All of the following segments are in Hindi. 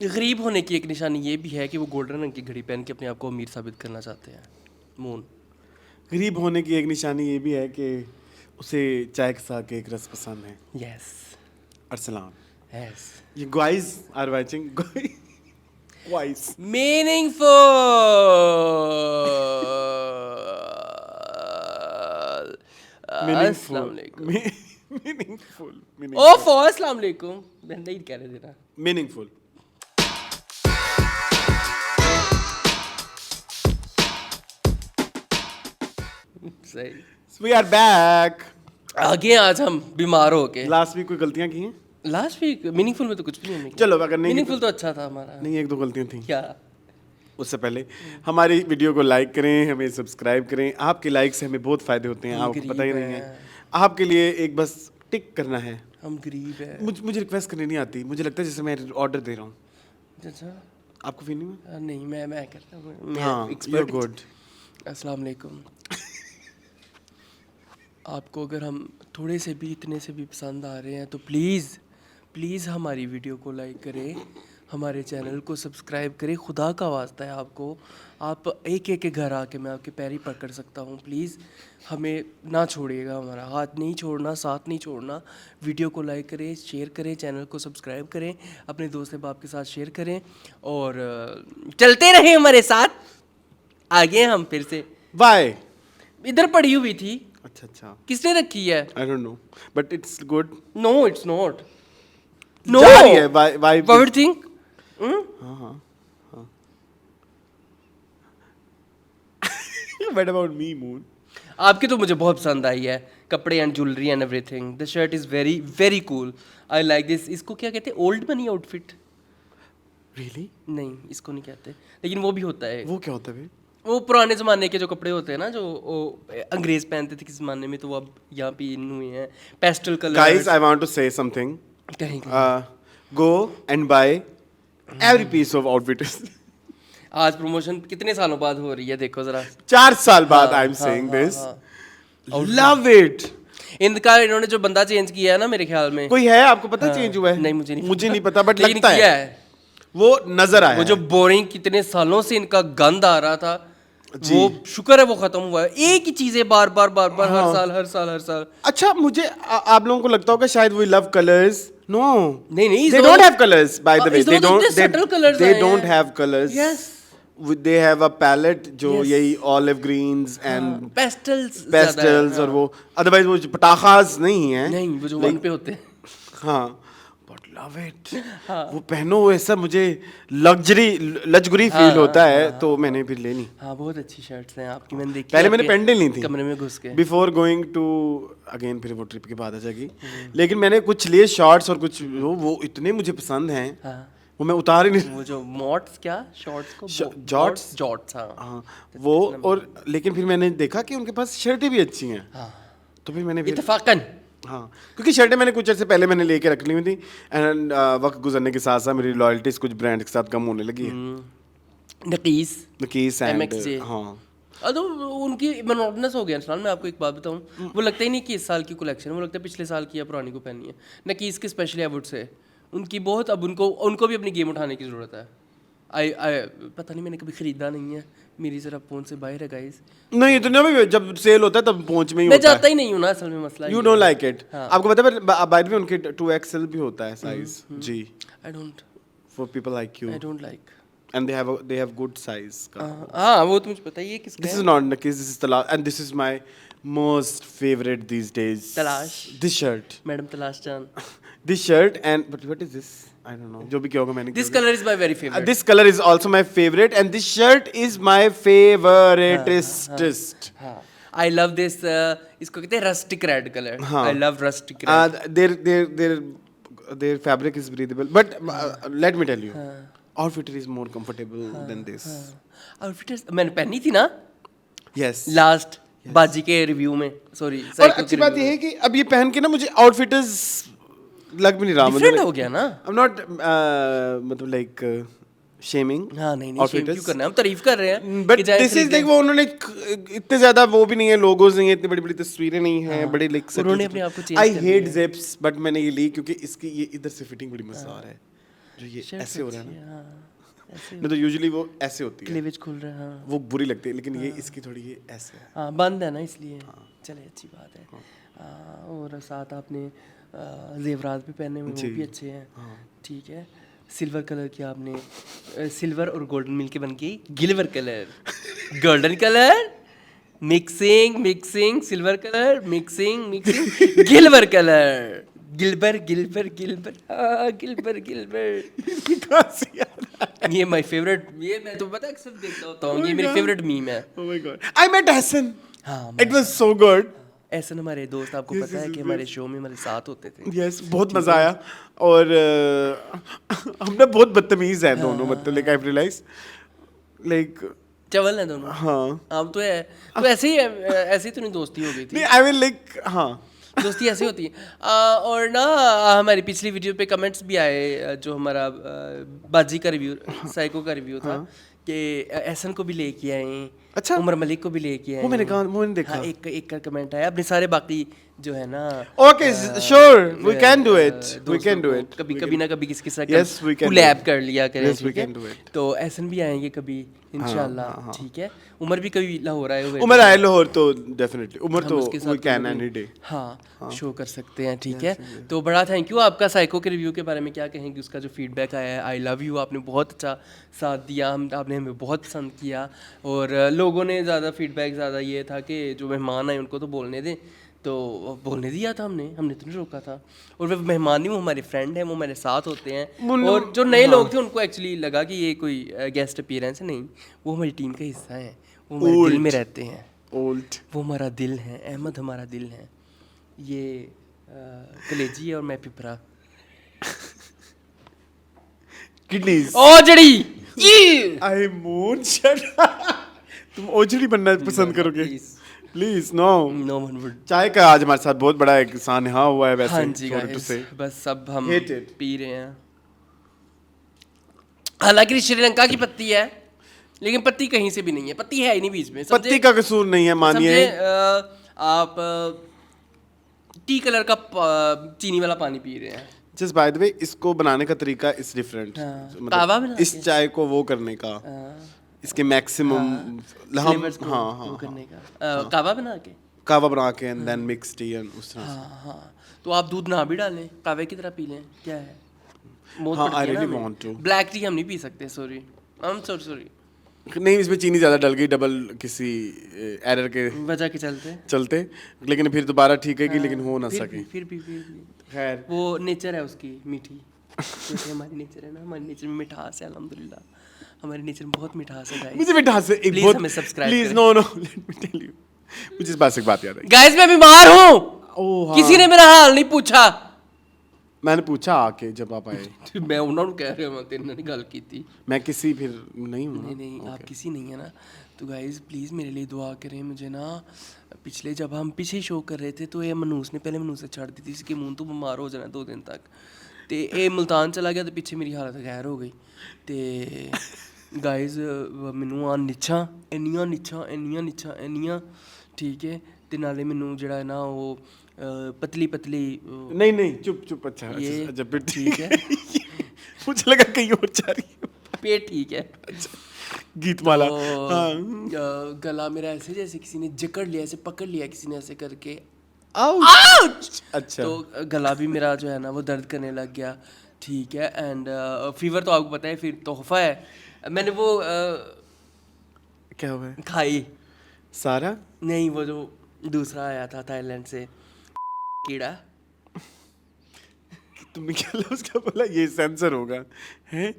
गरीब होने की एक निशानी ये भी है कि वो गोल्डन रंग की घड़ी पहन के अपने आप को अमीर साबित करना चाहते हैं। मून। गरीब होने की एक निशानी ये भी है कि उसे चाय के साथ एक रस पसंद है। Yes. Arsalan. Yes. You guys are watching. Guys. Meaningful. Meaningful. अस्सलाम वालेकुम। Meaningful. ओफो अस्सलाम वालेकुम। मैं नहीं कह रहे थे ना। Meaningful. सही। So we are back. आगे आज हम बीमार हो के। Last week कोई गलतियां की हैं? लास्ट वीक मीनिंगफुल में तो कुछ भी नहीं। चलो अगर नहीं मीनिंगफुल तो अच्छा था हमारा। नहीं, एक दो गलतियां थी। क्या? उससे पहले हमारी वीडियो को लाइक करें, हमें सब्सक्राइब करें। आपके लाइक से हमें बहुत फायदे होते हैं, हम आपको पता ही गरीब नहीं है। हैं। आपके लिए एक बस टिक करना है। हम गरीब है। मुझे रिक्वेस्ट करनी नहीं आती, मुझे लगता है जैसे मैं ऑर्डर दे रहा हूँ। अच्छा। आपको फील नहीं हुआ? नहीं, मैं करता हूँ। मैं हाँ, you're एक्सपर्ट। good. अस्सलाम वालेकुम। आपको अगर हम थोड़े से भी इतने से भी पसंद आ रहे हैं तो प्लीज़ हमारी वीडियो को लाइक करें, हमारे चैनल को सब्सक्राइब करें। खुदा का वास्ता है आपको, आप एक एक के घर आके मैं आपके पैर ही पकड़ सकता हूँ। प्लीज़ हमें ना छोड़िएगा, हमारा हाथ नहीं छोड़ना, साथ नहीं छोड़ना। वीडियो को लाइक करें, शेयर करें, चैनल को सब्सक्राइब करें, अपने दोस्त अहबाब के साथ शेयर करें और चलते रहें हमारे साथ। आगे हम फिर से Why? इधर पड़ी हुई थी। अच्छा। किसने रखी है? I don't know, but it's good. No it's not. नो जा रही है, why? What think? हाँ. What about me, Moon? आपकी तो मुझे बहुत पसंद आई है, कपड़े and jewellery and everything. The shirt is very very cool. I like this. इसको क्या कहते हैं? Old money outfit? Really? नहीं, इसको नहीं कहते, लेकिन वो भी होता है। वो क्या होता है भाई? वो पुराने ज़माने के जो कपड़े होते हैं ना, जो वो अंग्रेज पहनते थे किस ज़माने में, तो वो अब यहाँ पे इन हुए हैं pastel colour. Guys, I want to say something. कहीं Go and buy every piece of outfit. आज प्रमोशन कितने सालों बाद हो रही है, देखो ज़रा। 4 साल बाद हाँ, I'm saying हाँ, this. हाँ। Love it. इनका इन्होंने जो बंदा चेंज किया है ना, मेरे ख्याल में। कोई है आपको पता चेंज हुआ है? नहीं, मुझे नहीं पता, बट लेकिन लगता किया है वो नजर आया वो जो बोरिंग कितने सालों से इनका गंद आ रहा था, वो शुक्र है वो खत्म हुआ है। एक ही चीजें बार बार हाँ। हर साल। अच्छा, मुझे आप लोगों को लगता होगा शायद we love colors. No. नहीं, They don't have colors, by the way. इस दफा तो इतने subtle colours They आए don't हैं। have colors. Yes. They have a palette जो Yes. यही olive greens and पेस्टल्स और वो otherwise वो जो पटाखास नहीं है। नहीं, वो जो वन पे होते हैं। हाँ, but love it. वो पहनो ऐसा मुझे लग्जरी फील होता है, तो मैंने फिर लेनी। हाँ, बहुत अच्छी शर्ट्स हैं आपकी, मैंने देखी। पहले मैंने आपके पेंडल ली थी कमरे में घुस के। बिफोर गोइंग टू अगेन, फिर वो ट्रिप के बाद आ जाएगी। लेकिन मैंने कुछ लिए शॉर्ट्स और कुछ वो इतने मुझे पसंद हैं। हाँ। वो मैं उतार ही नहीं। वो जो मॉट्स क्या शॉर्ट्स को जॉट्स हाँ। हाँ, वो और लेकिन फिर मैंने देखा कि उनके पास शर्टें भी अच्छी हैं। हाँ। तो फिर मैंने इत्तेफाकन। हाँ, क्योंकि शर्टें मैंने कुछ अर्से पहले मैंने लेके रख ली हुई थी एंड वक्त गुजरने के साथ साथ मेरी लॉयल्टीज कुछ ब्रांड के साथ कम होने लगी है। नकीस एंड MXJ। हाँ, तो उनकी मोनोटोनस हो गया इंसान। मैं आपको एक बात बताऊं, वो लगता ही नहीं कि इस साल की कलेक्शन, वो लगता है पिछले साल की या पुरानी को पहनी है। नकीस की स्पेशली आई वुड से उनकी बहुत, अब उनको भी अपनी गेम उठाने की ज़रूरत है। आई पता नहीं, मैंने कभी ख़रीदा नहीं है, मेरी ज़रा फ़ोन से बाहर है गाइस। नहीं इतना भी जब सेल होता है तब पहुंच में ही मैं होता है। जाता ही नहीं हूँ ना, असल में मसला यू डोंट लाइक इट। आपको पता है बाय द वे उनके 2XL भी होता है साइज जी, I don't for people like you like. And they have good size का। हाँ, वो तो मुझे पता है। ये किसका दिस है? इज नॉट नकीस, दिस इज तलाश and this is my most favourite these days. तलाश। दिस शर्ट, मैडम तलाश जान। This shirt and but what is this, I don't know. जो भी क्या होगा मैंने this colour is my very favourite. This colour is also my favourite and this shirt is my favouritest. हाँ, आई लव दिस। इसको कहते हैं रस्टिक रेड कलर। हाँ। I love rustic red. Their fabric is breathable, but let me tell you, outfitter is more comfortable than this. Outfit मैंने पहनी थी ना Yes. लास्ट बाजी के रिव्यू में, सॉरी। और अच्छी बात यह है कि अब ये पहन के ना मुझे आउटफिटर्स लग भी नहीं रहा। डिफरेंट हो गया ना। I'm not मतलब like shaming. हाँ, नहीं shame outfitters. क्यों करना है, हम तारीफ कर रहे हैं। But कि जाए this is खरीदें। like वो उन्होंने इतने ज्यादा वो भी नहीं है, लोगोस नहीं है, इतनी बड़ी बड़ी तस्वीरें नहीं है, बड़े like उन्होंने अपने आप को change I कर hate लिया। zips, but मैंने ये ली क्योंकि इसकी ये इधर से फिटिंग बड़ी मजेदार है। जो ये शर्ट ऐसे हो रहा है अच्छी ना, हाँ, ऐसे नहीं तो यूजुअली वो ऐसे होती है, क्लीवेज खुल रहा है हाँ। वो बुरी लगती है, लेकिन ये इसकी थोड़ी ये ऐसे है। हाँ बंद है ना इसलिए, चले अच्छी बात है। और साथ आपने जेवरात भी पहने हुए, वो भी अच्छे हैं। ठीक है, सिल्वर कलर की आपने, सिल्वर और गोल्डन मिल के बन गई गिल्वर colour, golden colour mixing mixing, silver colour mixing mixing, गिल्वर कलर, गिल्बर गिल्बर गिल्बर, हाँ गिल्बर गिल्बर। कहाँ से याद आया? ये माय फेवरेट, ये मैं तो पता है अक्सर देखता होता हूँ, ये मेरी फेवरेट मीम है। Oh my God. I met Hassan. हाँ It was so good. ऐसे हमारे दोस्त आपको पता है कि हमारे शो में हमारे साथ होते थे। Yes, बहुत मजा आया। और हमने बहुत बदतमीज है दोनों, मतलब like I've realized, like चवल है दोनों। हाँ, अब तो है, तो ऐसे ही है, ऐसे ही तो नहीं दोस्ती हो गई थी। नहीं I mean like हाँ, दोस्ती ऐसी होती है। और ना हमारी पिछली वीडियो पे कमेंट्स भी आए, जो हमारा बाजी का रिव्यू, साइको का रिव्यू था, कि एहसन को भी लेके आए, अच्छा, उमर मलिक को भी लेके आए। वो मैंने कहा, वो मैंने देखा। हाँ, एक का कमेंट आया, अपने सारे बाकी जो है ना। Okay, sure, we can do it. We can do it. कभी कभी ना कभी किसी के Yes, we साथ can कोलैब do it. कर लिया करें। Yes, we ठीक है, can do it. तो एहसन भी आएंगे कभी इंशाल्लाह। ठीक है, उमर भी कभी लाहौर आए हुए, उमर आए लाहौर तो डेफिनेटली, उमर हम तो उसके साथ we can कभी- any day. हाँ शो कर सकते हैं। ठीक है, तो बड़ा थैंक यू आपका। साइको के रिव्यू के बारे में क्या कहेंगे, उसका जो फीडबैक आया है, आई लव यू, आपने बहुत अच्छा साथ दिया, आपने हमें बहुत पसंद किया। और लोगों ने ज़्यादा फीडबैक ज़्यादा ये था कि जो मेहमान आए उनको तो बोलने दें, तो बोलने दिया था हमने तो नहीं रोका था। और वे मेहमान नहीं, वो हमारे फ्रेंड हैं, वो हमारे साथ होते हैं। और जो नए लोग थे उनको एक्चुअली लगा कि ये कोई गेस्ट अपीयरेंस है, नहीं, वो हमारी टीम का हिस्सा है, वो हमारे दिल में रहते हैं। Old. वो हमारा दिल है, अहमद हमारा दिल है, ये कलेजी है और मैं Pipra. Kidneys. ओजड़ी I moon shut up. तुम ओजड़ी बनना पसंद करोगे? Please no. No one would. चाय का आज हमारे साथ बहुत बड़ा एक सानहा हुआ है वैसे। हाँ जी sorry to guys, say. बस अब हम Hate it. पी रहे हैं। हालांकि श्रीलंका की पत्ती है, लेकिन पत्ती कहीं से भी नहीं है, पत्ती है ही नहीं बीच में। पत्ती का कसूर नहीं है, मानिए। समझे, आप टी कलर का चीनी वाला पानी पी रहे हैं। Just by the way, इसको बनाने का तरीका इज डिफरेंट। कावा बना इस चाय को वो करने का, इसके मैक्सिमम फ्लेवर्स को हाँ वो हाँ करने का, कावा बना के। कावा बना के and then mix tea and उस तरह से। हाँ हाँ, तो आप दूध ना भी डालें, कावे की तरह पी लें, क्या है। हाँ, I really want to. Black T हम नहीं पी सकते, सॉरी, आई एम सॉरी। नहीं, इसमें चीनी ज़्यादा डल गई, डबल किसी एरर के वजह के चलते लेकिन फिर दोबारा ठीक है कि, लेकिन हो ना फिर सके। भी फिर भी खैर, वो नेचर है उसकी मीठी, जैसे हमारी नेचर है ना, हमारी नेचर में मिठास है, अल्हम्दुलिल्लाह हमारी नेचर में बहुत मिठास है। मुझे मिठास से एक Please बहुत, हमें subscribe प्लीज करें। No let me tell you, मुझे इस बात से एक बात याद आई। गाइस मैं बीमार हूँ, ओह किसी ने मेरा हाल नहीं पूछा। मैंने पूछा आके जब आप आए। मैं उन्होंने कह रहे हो, तेरे ने गल की थी। मैं किसी फिर नहीं हूँ ना। नहीं आप किसी नहीं है ना। तो गाइस प्लीज़ मेरे लिए दुआ करें। मुझे ना पिछले जब हम पीछे शो कर रहे थे, तो ये मनूस ने पहले मनूस से छड़ दी थी, इसके मुंह तो बीमार हो जाना 2 दिन तक। तो ये मुल्तान चला गया, तो पीछे मेरी हालत गैर हो गई। तो गाइस मैनू आ निच्छां इन्नियां ठीक है, ते नाले मैनू जेड़ा है ना वो पतली नहीं चुप अच्छा ये अच्छा फिर ठीक है। मुझे लगा कहीं और जा रही है। पेट ठीक है। गीत माला। तो गला मेरा ऐसे जैसे किसी ने जकड़ लिया, ऐसे पकड़ लिया किसी ने ऐसे करके, आउच। अच्छा, तो गला भी मेरा जो है ना वो दर्द करने लग गया। ठीक है, एंड फीवर तो आपको पता है, फिर तोहफा है, मैंने वो क्या हुआ है? खाई सारा नहीं, वो जो दूसरा आया था थाईलैंड से, कीड़ा। तुमने क्या लफ्ज़ क्या बोला? ये सेंसर होगा हैं?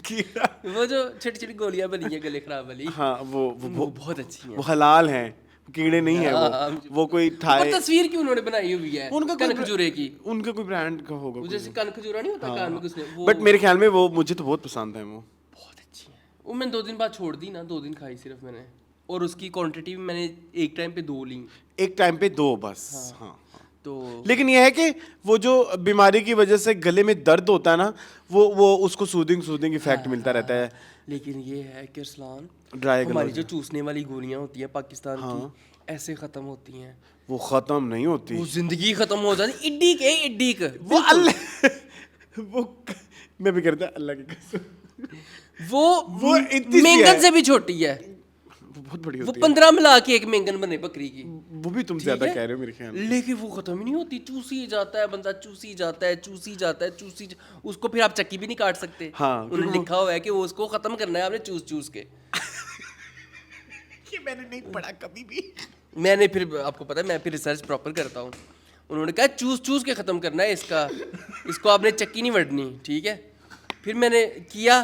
कीड़ा। वो जो छोटी छोटी गोलियां बनी है गले खराब वाली, हाँ, वो बहुत अच्छी हैं। वो हलाल हैं, कीड़े नहीं है वो कोई थाई। वो तस्वीर की उन्होंने बनाई हुई है उनका कोई कनखजूरे की, उनका कोई ब्रांड का होगा वो जैसे कनखजूरा नहीं होता कान में घुसने, वो बट मेरे ख्याल में वो मुझे तो बहुत पसंद है। वो बहुत अच्छी है। वो मैंने 2 दिन बाद छोड़ दी ना, 2 दिन खाई सिर्फ मैंने, और उसकी क्वांटिटी भी मैंने एक टाइम पे 2 ली। एक टाइम पे 2 बस। हाँ। तो लेकिन यह है कि वो जो बीमारी की वजह से गले में दर्द होता है ना, वो उसको सूदिंग इफेक्ट मिलता रहता है। लेकिन ये है कि अरसलान, ड्राई हमारी जो चूसने वाली गोलियां होती है पाकिस्तान की, ऐसे खत्म होती हैं, वो खत्म नहीं होती, वो जिंदगी खत्म हो जाती। इड्डी के वो मैं भी करता अल्लाह की कसम। वो इतनी सी मेंगन है। से भी छोटी है, वो बहुत बड़ी वो होती है। 15 मिला के एक मेंगन बने बकरी की। वो भी तुम ठीक ज्यादा है? कह रहे हो मेरे ख्याल में। लेकिन वो खत्म ही नहीं होती, चूसी जाता है बंदा, चूसी जाता है, चूसी जाता है, उसको फिर आप चक्की भी नहीं काट सकते। हाँ, उन्होंने क्योंकि लिखा हुआ है कि वो उसको खत्म करना है आपने चूस चूस के। ये मैंने नहीं पढ़ा कभी भी। मैंने फिर आपको पता है मैं फिर रिसर्च प्रॉपर करता हूँ। उन्होंने कहा चूस चूस के ख़त्म करना है इसका, इसको आपने चक्की नहीं वढ़नी, ठीक है। फिर मैंने किया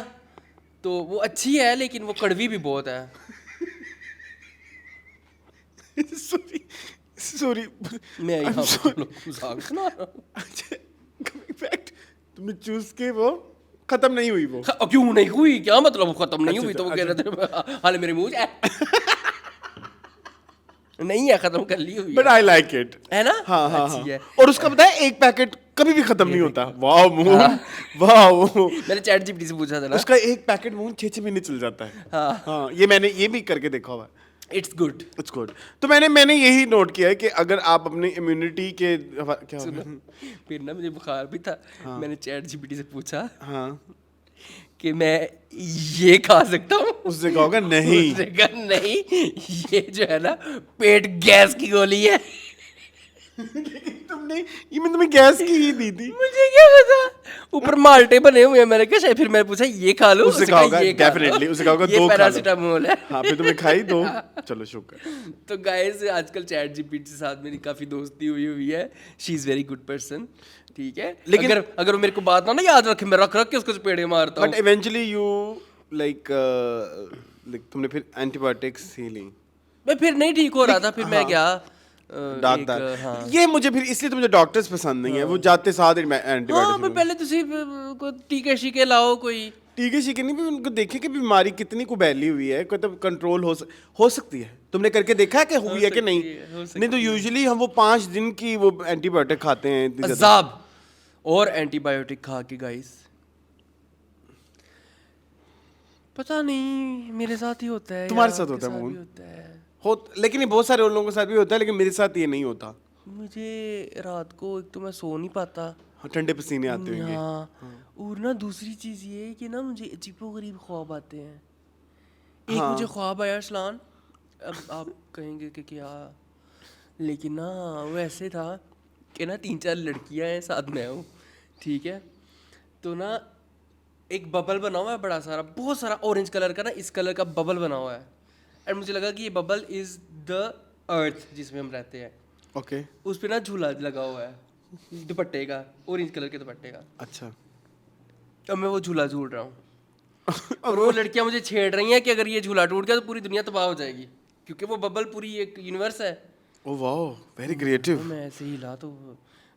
तो वो अच्छी है लेकिन वो कड़वी भी बहुत है। Sorry sorry. मैं यहाँ पे तुम लोग को मजाक सुना रहा हूँ। तुमने चूज के वो खत्म नहीं हुई वो। क्यों नहीं हुई, क्या मतलब वो खत्म नहीं अच्छा, हुई? तो वो अच्छा, कह रहे थे हाल मेरे मुंह नहीं है, खत्म कर ली हुई बट है। I like it. है ना? हाँ हाँ हाँ। अच्छी है। और उसका पता है एक पैकेट कभी भी खत्म नहीं होता। वाह मून, वाह। मैंने चैट जीपीटी से पूछा था ना। उसका एक पैकेट मून 6 महीने चल जाता है। हाँ। हाँ, ये मैंने ये भी करके देखा हुआ है। It's good. It's good. तो मैंने यही नोट किया है कि अगर आप अपनी इम्यूनिटी के क्या हो गया? फिर ना मुझे बुखार भी था। मैंने चैट जीपीटी से पूछा हाँ, कि मैं ये खा सकता हूँ? उससे कहा होगा नहीं। उसने कहा नहीं, ये जो है ना पेट गैस की गोली है। तुमने ये मैं तुम्हें गैस की ही दी थी। मुझे क्या पता, ऊपर माल्टे बने हुए हैं। मैंने कहा शायद, फिर मैंने पूछा ये खा लो? उससे कहा होगा ये खा लो। डेफिनेटली, उससे कहा होगा ये 2 खा लो। पैरासीटामोल है। हाँ, फिर तुमने खाई 2। चलो शुक्र। तो गाइस आजकल चैट जीपीटी के साथ मेरी काफी दोस्ती हुई है। She is very good person, ठीक है। लेकिन- अगर वो मेरे को बात ना याद रखे, मैं रख रख के उसको चपेड़े मारता हूँ। बट इवेंचुअली यू लाइक तुमने फिर एंटीबायोटिक्स ही ली। मैं फिर नहीं ठीक हो रहा था, फिर मैं गया डॉक्टर, हाँ। ये मुझे फिर इसलिए तो मुझे डॉक्टर्स पसंद नहीं है। वो जाते साथ हाँ, मैं एंटीबायोटिक्स। पहले तुसी को टीके शीके लाओ कोई। टीके शीके नहीं, भी उनको देखे कि बीमारी कितनी को फैली हुई है, कोई तो कंट्रोल हो सकती है। तुमने करके देखा है कि हुई है कि नहीं? हो सकती नहीं तो यूजुअली हम वो 5 दिन की वो एंटीबायोटिक खाते हैं इतनी ज्यादा। अजाब और एंटीबायोटिक खा के गाइस, पता नहीं मेरे साथ ही होता है, तुम्हारे या साथ आपके होता है भी मोहन? होता है। लेकिन ये बहुत सारे और लोगों के साथ भी होता है, लेकिन मेरे साथ ये नहीं होता। मुझे रात को एक तो मैं सो नहीं पाता। हाँ, ठंडे पसीने आते होंगे। हाँ, और ना दूसरी चीज़ ये है कि ना मुझे अजीबोगरीब ख्वाब आते हैं। एक हाँ। मुझे ख्वाब आया अरसलान, अब आप कहेंगे कि क्या, लेकिन ना वो ऐसे था कि ना 3-4 लड़कियां हैं, साथ में हूँ, ठीक है। तो ना एक बबल बना हुआ है बड़ा सारा, बहुत सारा ऑरेंज कलर का, ना इस कलर का बबल बना हुआ है। और मुझे लगा कि ये बबल इज़ द अर्थ जिसमें हम रहते हैं। ओके, उस पे ना झूला लगा हुआ है दुपट्टे का, ऑरेंज कलर के दुपट्टे का। अच्छा। अब मैं वो झूला झूल रहा हूँ और वो लड़कियां मुझे छेड़ रही हैं कि अगर ये झूला टूट गया तो पूरी दुनिया तबाह हो जाएगी, क्योंकि वो बबल पूरी एक यूनिवर्स है। ओ वाओ, वेरी तो क्रिएटिव। मैं ऐसे ही हिला तो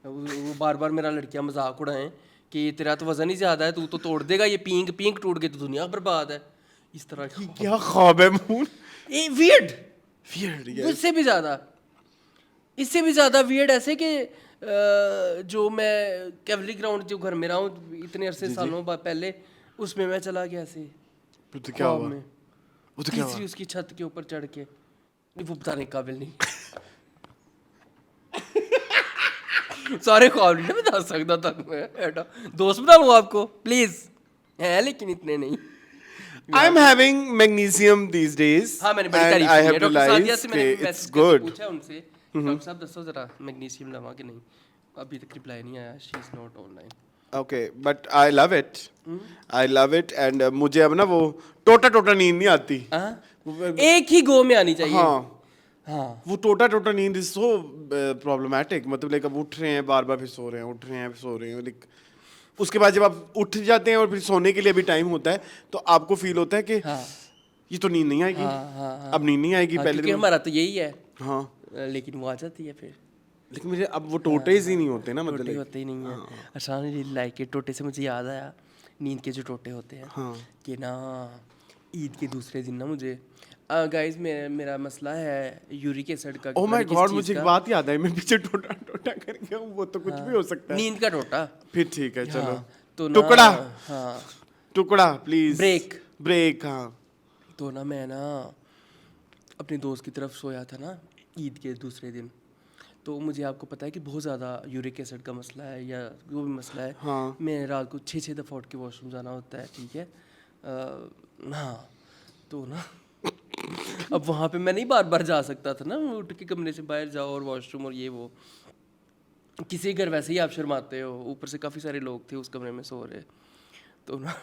वो बार बार मेरा लड़कियां मजाक उड़ाएं कि तेरा तो वजन ही ज्यादा है, तू तो तोड़ देगा, ये पींग पींग टूट गई तो दुनिया बर्बाद है। इस तरह की क्या ख्वाब है मून? ये वियर्ड, वियर्ड। इससे भी ज्यादा वियर्ड ऐसे कि जो मैं कैवली ग्राउंड जो घर में रहा हूँ इतने अरसे सालों पहले, उसमें मैं चला गया ऐसे फिर तो क्या ख्वाब हुआ? में, वो तो क्या तीसरी हुआ? उसकी छत के ऊपर चढ़ के। वो बताने के काबिल नहीं। सारे ख्वाब नहीं बता सकता था मैं, दोस्त बना लूँ आपको प्लीज, है लेकिन इतने नहीं। I'm having magnesium these days. हाँ, मैंने बड़ी and तारीफ I की है have डॉक्टर सादिया realized से। मैंने कि it's मैसेज करके good. पूछा उनसे, डॉक्टर साहब दसो जरा मैग्नीशियम लवा कि नहीं, अभी तक रिप्लाई नहीं आया। She is not online. Okay, but I love it. I love it and मुझे अब ना वो टोटा टोटा नींद नहीं आती। एक ही गो में आनी चाहिए। हाँ, हाँ, वो टोटा टोटा नींद इज सो प्रॉब्लमेटिक। मतलब लाइक अब उठ रहे हैं बार बार, फिर सो रहे हैं, उठ रहे हैं, फिर सो रहे हैं। लाइक उसके बाद जब आप उठ जाते हैं और फिर सोने के लिए भी टाइम होता है, तो आपको फील होता है कि हाँ, ये तो नींद नहीं आएगी। अब नींद नहीं आएगी। पहले क्योंकि हमारा तो यही है। हाँ, लेकिन वो आ जाती है फिर। लेकिन मुझे अब वो टोटेज ही नहीं होते ना। टोटे मतलब होते ही नहीं है। आसान लाइक के टोटे से मुझे याद आया, नींद के जो टोटे होते हैं, हाँ, कि ना ईद के दूसरे दिन ना मुझे गाइस मेरा मसला है यूरिक एसिड का। ओह माय गॉड, मुझे एक बात याद आई। मैं पीछे टोटा टोटा कर गया हूँ। वो तो कुछ भी हो सकता है। नींद का टोटा। फिर ठीक है, चलो। तो ना, टुकड़ा, हाँ, टुकड़ा प्लीज। ब्रेक। हाँ, तो ना मैं ना अपने दोस्त की तरफ सोया था ना ईद के दूसरे दिन। तो मुझे आपको पता है कि बहुत ज़्यादा यूरिक एसिड का मसला है या जो भी मसला है, हाँ। मैं रात को 6 दफ़ा उठ के वॉशरूम जाना होता है, ठीक है। हाँ, तो ना अब वहाँ पे मैं नहीं बार बार जा सकता था ना, उठ के कमरे से बाहर जाओ और वॉशरूम और ये वो। किसी घर वैसे ही आप शर्माते हो, ऊपर से काफ़ी सारे लोग थे उस कमरे में सो रहे, तो ना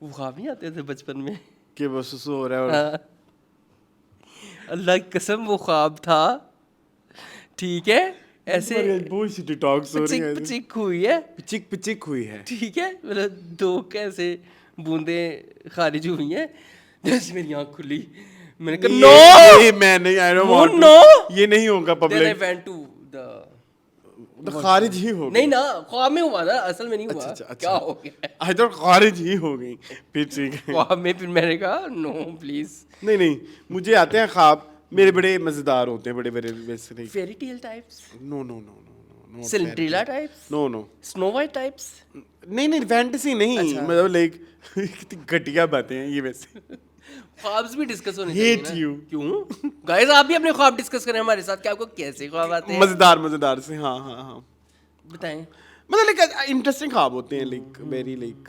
वो ख्वाब नहीं आते थे बचपन में कि वो सुसु हो रहा है और हाँ, अल्लाह की कसम वो ख्वाब था, ठीक है, ऐसे बुलशिट टॉक्स हो रही पिचिक है, पिचिक हुई है, पिचिक पिचिक हुई है। ठीक है, मतलब दो कैसे बूंदे खारिज हुई हैं, जैसे मेरी आँख खुली, मैंने कहा ये नो मैं नहीं, I don't know want no, ये नहीं होगा then I public, went to the तो खारिज ही हो नहीं ना, ख्वाब में हुआ ना, असल में नहीं हुआ। अच्छा, अच्छा, क्या अच्छा। हो गया आई थॉट खारिज ही हो गई, फिर ठीक है। ख्वाब में, फिर मैंने कहा नो प्लीज। नहीं नहीं, मुझे आते हैं ख्वाब, मेरे बड़े मजेदार होते हैं, बड़े बड़े वैसे नहीं। Fairy tale types, no no no no no, Cinderella types, no no, snow white types. नहीं नहीं, फैंटेसी नहीं, अच्छा। मतलब लाइक कितनी घटिया बातें हैं ये वैसे। ख्वाब्स भी डिस्कस होने Hate चाहिए you. ना। क्यों गाइस, आप भी अपने ख्वाब डिस्कस करें हमारे साथ कि आपको कैसे ख्वाब आते हैं, मजेदार मजेदार से, हाँ हाँ हाँ, बताएं। मतलब लाइक इंटरेस्टिंग ख्वाब होते हैं, like very like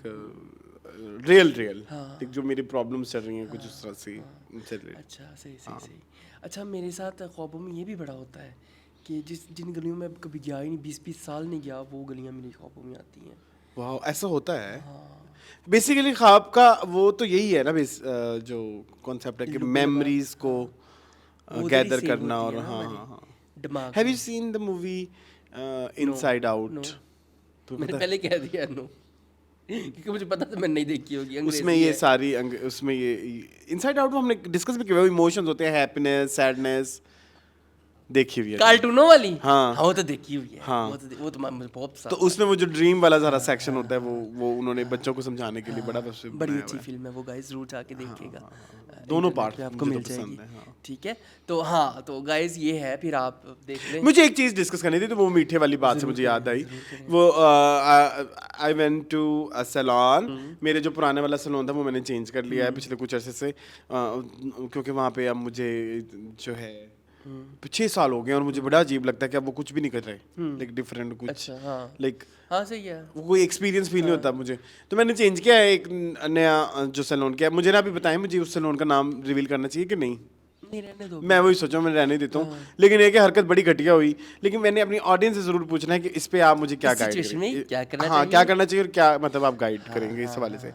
real real, like जो मेरी प्रॉब्लम्स चल रही हैं कुछ उस तरह से चल रही है। अच्छा, सही सही सही। अच्छा, मेरे साथ ख्वाबों में ये भी बड़ा होता है कि जिन गलियों में कभी गया ही नहीं, 20-20 साल नहीं गया, वो गलियां मेरी ख्वाबों में आती हैं। वाह, ऐसा होता है। बेसिकली ख्वाब का वो तो यही है ना, जो कॉन्सेप्ट है कि मेमोरीज को वो उधर ही गैदर save करना, होती और है ना हाँ हमारी हाँ हाँ। दिमाग हैव यू में। Seen the movie inside out? no. तो मैंने पता है पहले कह दिया नो, क्योंकि मुझे पता था मैंने नहीं देखी होगी, अंग्रेजी उसमें ये है। सारी उसमें ये इनसाइड आउट में हमने डिस्कस भी किया, इमोशंस होते हैं, हैप्पीनेस, सैडनेस, देखी हुई है। कार्टूनों वाली, हाँ। वो तो देखी हुई है, हाँ। वो तो मुझे बहुत तो पसंद उसमें वो जो ड्रीम वाला सारा सेक्शन होता है, वो उन्होंने बच्चों को समझाने के लिए बड़ा बस है। बड़ी अच्छी फिल्म है वो, गाइस जरूर जाके देखिएगा। दोनों इंटरनेट पार्ट पे आपको मुझे मिल तो पसंद जाएगी, है, हाँ। ठीक है। तो हाँ, तो गाइस ये है, फिर आप देख लें। मुझे एक चीज डिस्कस करनी थी, तो वो मीठे वाली बात से मुझे याद आई। वो I went to a salon, मेरे जो पुराने वाला सैलून था वो मैंने चेंज कर लिया है पिछले कुछ अरसे से, क्योंकि वहाँ पे अब मुझे जो है 6 साल हो गए और मुझे बड़ा अजीब लगता है कि अब वो कुछ भी नहीं कर रहे, लाइक डिफरेंट कुछ, अच्छा, हाँ लाइक हाँ, सही है। वो कोई एक्सपीरियंस फील नहीं होता मुझे। तो मैंने चेंज किया है, एक नया जो सैलून किया। मुझे ना अभी बताएं, मुझे उस सैलून का नाम रिवील करना चाहिए कि नहीं? नहीं, रहने दो। मैं वही सोचा, मैं रहने देता हूँ, लेकिन ये कि हरकत बड़ी घटिया हुई। लेकिन मैंने अपनी ऑडियंस से जरूर पूछना है कि इस पे आप मुझे क्या इस गाइड situation में करेंगे, क्या करना हाँ चाहिए? क्या करना चाहिए और क्या मतलब आप गाइड करेंगे इस हवाले से।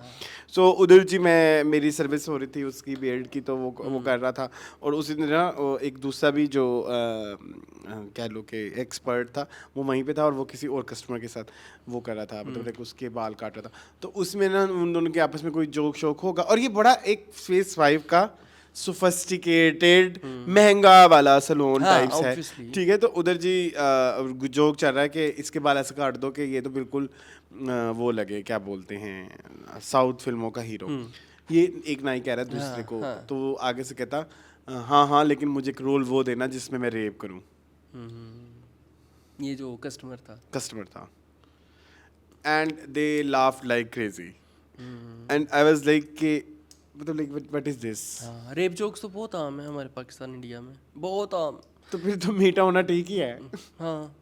सो उधर जी मेरी सर्विस हो रही थी उसकी बीएड की, तो वो कर रहा था, और उसी दिन ना एक दूसरा भी जो कह लो कि एक्सपर्ट था वो वहीं पे था, और वो किसी और कस्टमर के साथ वो कर रहा था, मतलब like उसके बाल काट रहा था। तो उसमें ना उन दोनों के आपस में कोई जोक शोक होगा, और ये बड़ा एक फेस 5 का सोफिस्टिकेटेड महंगा वाला सैलून हाँ, टाइप्स है, obviously। ठीक है। तो उधर जी जोक चल रहा है कि इसके बाल ऐसे काट दो कि ये तो बिल्कुल वो लगे, क्या बोलते हैं, साउथ फिल्मों का हीरो। ये एक नाई कह रहा है दूसरे को, तो वो आगे से कहता हाँ हाँ, लेकिन मुझे एक रोल वो देना जिसमें मैं रेप करूं। ये जो कस्टमर था, and they laughed like crazy, and I was like कि मतलब लाइक व्हाट इज दिस? हाँ, रेप जोक्स तो बहुत आम है हमारे पाकिस्तान इंडिया में, बहुत आम। तो फिर तो मीठा होना ठीक ही है, हाँ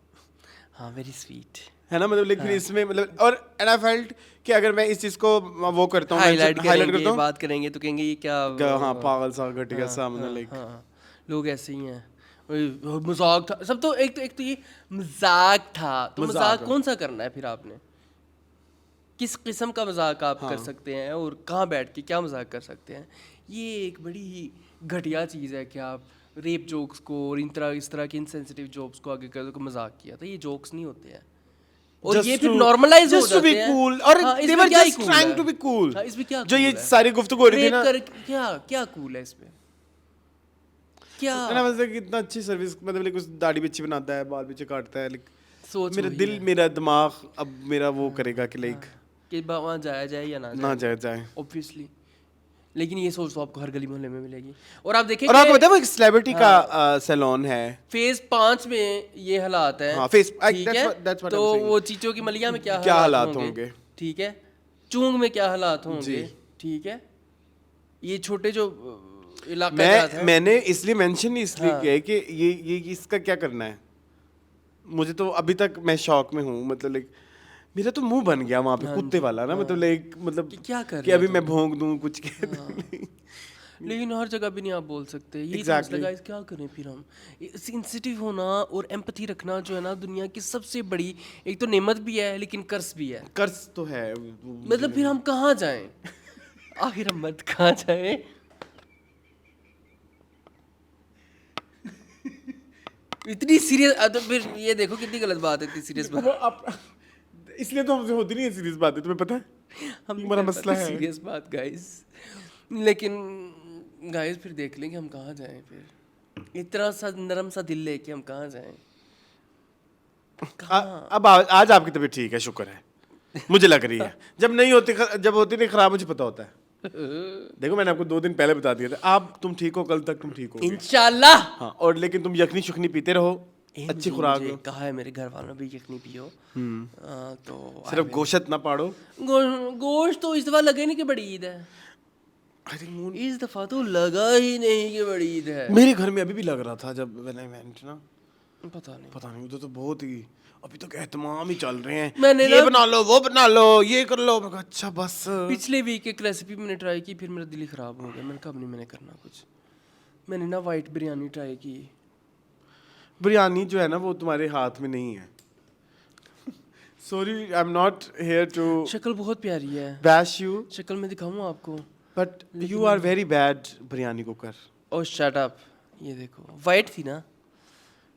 हाँ, वेरी स्वीट है ना, मतलब लेकिन इसमें मतलब, और एंड आई फेल्ट कि अगर मैं इस चीज को वो करता हूँ, हाईलाइट हाईलाइट करेंगे, करता हूँ, बात करेंगे तो कहेंगे ये क्या हाँ पागल सा घटिया सा, मतलब लाइक हाँ, लोग ऐसे ही हैं। ओए, मजाक था सब, तो एक तो ये मजाक था, तो मजाक कौन सा करना है फिर आपने? किस किस्म का मजाक आप कर सकते हैं और कहाँ बैठ के क्या मजाक कर सकते हैं? ये एक बड़ी ही घटिया चीज़ है कि आप रेप जोक्स को और इस तरह के इनसेंसिटिव जोक्स को आगे कर दो कि मजाक किया था। ये जोक्स नहीं होते हैं, और Just ये फिर to- नॉर्मलाइज हो just to be जाते हैं। cool, और हाँ, they इसमें were क्या ही just cool trying है? to be cool. हाँ, इसमें क्या जो ये cool है? सारी गुफ्तगू हो रही थी रेप ना, कर क्या कूल है इसमें? क्या ना मतलब इतना अच्छी सर्विस, मतलब लाइक उस दाढ़ी भी अच्छी बनाता है, बाल भी अच्छे काटता है, लाइक सोच मेरा वही दिल है मेरा दिमाग अब मेरा वो करेगा कि लाइक कि वहाँ जाया जाए या ना ना जाए। ऑब्वियसली। लेकिन ये सोच तो आपको हर गली मोहल्ले में मिलेगी। और आप देखें और आपको पता है वो एक सेलिब्रिटी का सैलून है, फेज 5 में ये हालात हैं। हाँ, phase- ठीक that's है, what तो I'm saying. वो चीचों की मलिया में क्या क्या हालात हालात होंगे? ठीक है, चूंग में क्या हालात होंगे, जी। ठीक है। ये छोटे जो इलाका जात हैं, मैंने इसलिए मेंशन इसलिए किया है कि ये इसका क्या करना है, मुझे तो अभी तक मैं शॉक में हूँ, मतलब लाइक मेरा तो मुंह बन गया वहाँ पे कुत्ते वाला ना, मतलब लाइक मतलब कि क्या कर कि रहे हो अभी मैं भोंक दूँ कुछ कह दूँ। लेकिन हर जगह भी नहीं आप बोल सकते, यही तो Exactly. मसला गाइस, क्या करें फिर हम। सेंसिटिव होना और एम्पैथी रखना जो है ना दुनिया की सबसे बड़ी, एक तो नेमत भी है लेकिन कर्स भी है। कर्ज तो है मतलब फिर हम कहाँ जाएं, आखिर हम मत कहाँ जाएं। इतनी सीरियस, तो फिर ये देखो कितनी गलत बात है, इतनी सीरियस बात। वो आप इसलिए तो हमसे होती नहीं है सीरियस बातें, तुम्हें पता है हम नहीं हमारा कर मसला पाते है। सीरियस बात गाइस। लेकिन गाइस फिर देख लेंगे हम कहाँ जाएं फिर, इतना सा नरम सा दिल लेके हम कहाँ जाएं। अब आज आपकी तबीयत ठीक है, शुक्र है, मुझे लग रही है। जब नहीं होती, जब होती नहीं खराब, मुझे पता होता है। देखो मैंने आपको 2 दिन पहले बता दिया था, आप तुम ठीक हो, कल तक तुम ठीक हो। इंशाल्लाह। हाँ, और लेकिन तुम यखनी शुखनी पीते रहो, अच्छी खुराक मुझे लो, कहा है मेरे घर वालों भी यखनी पियो। तो सिर्फ गोश्त ना पाड़ो। गोश्त तो इस दफा लगे नहीं कि बड़ी ईद है, आई थिंक इस दफा तो लगा ही नहीं कि बड़ी ईद है। मेरे घर में अभी भी लग रहा था जब व्हेन आई वेंट ना, पता नहीं। पता नहीं, उधर तो बहुत ही अभी तक एहतमाम ही चल रहे हैं, मैंने ये ना बना लो, वो बना लो, ये कर लो। मैं कहा अच्छा बस। पिछले वीक एक रेसिपी मैंने ट्राई की, फिर मेरा दिल ही ख़राब हो गया। मैंने कहा अब नहीं मैंने करना कुछ। मैंने ना वाइट बिरयानी ट्राई की। बिरयानी जो है ना वो तुम्हारे हाथ में नहीं है। Sorry, I am not here to शक्ल बहुत प्यारी है, बैश यू, शक्ल में दिखाऊँ आपको। But you are very bad biryani cooker. Oh shut up, ये देखो वाइट थी ना।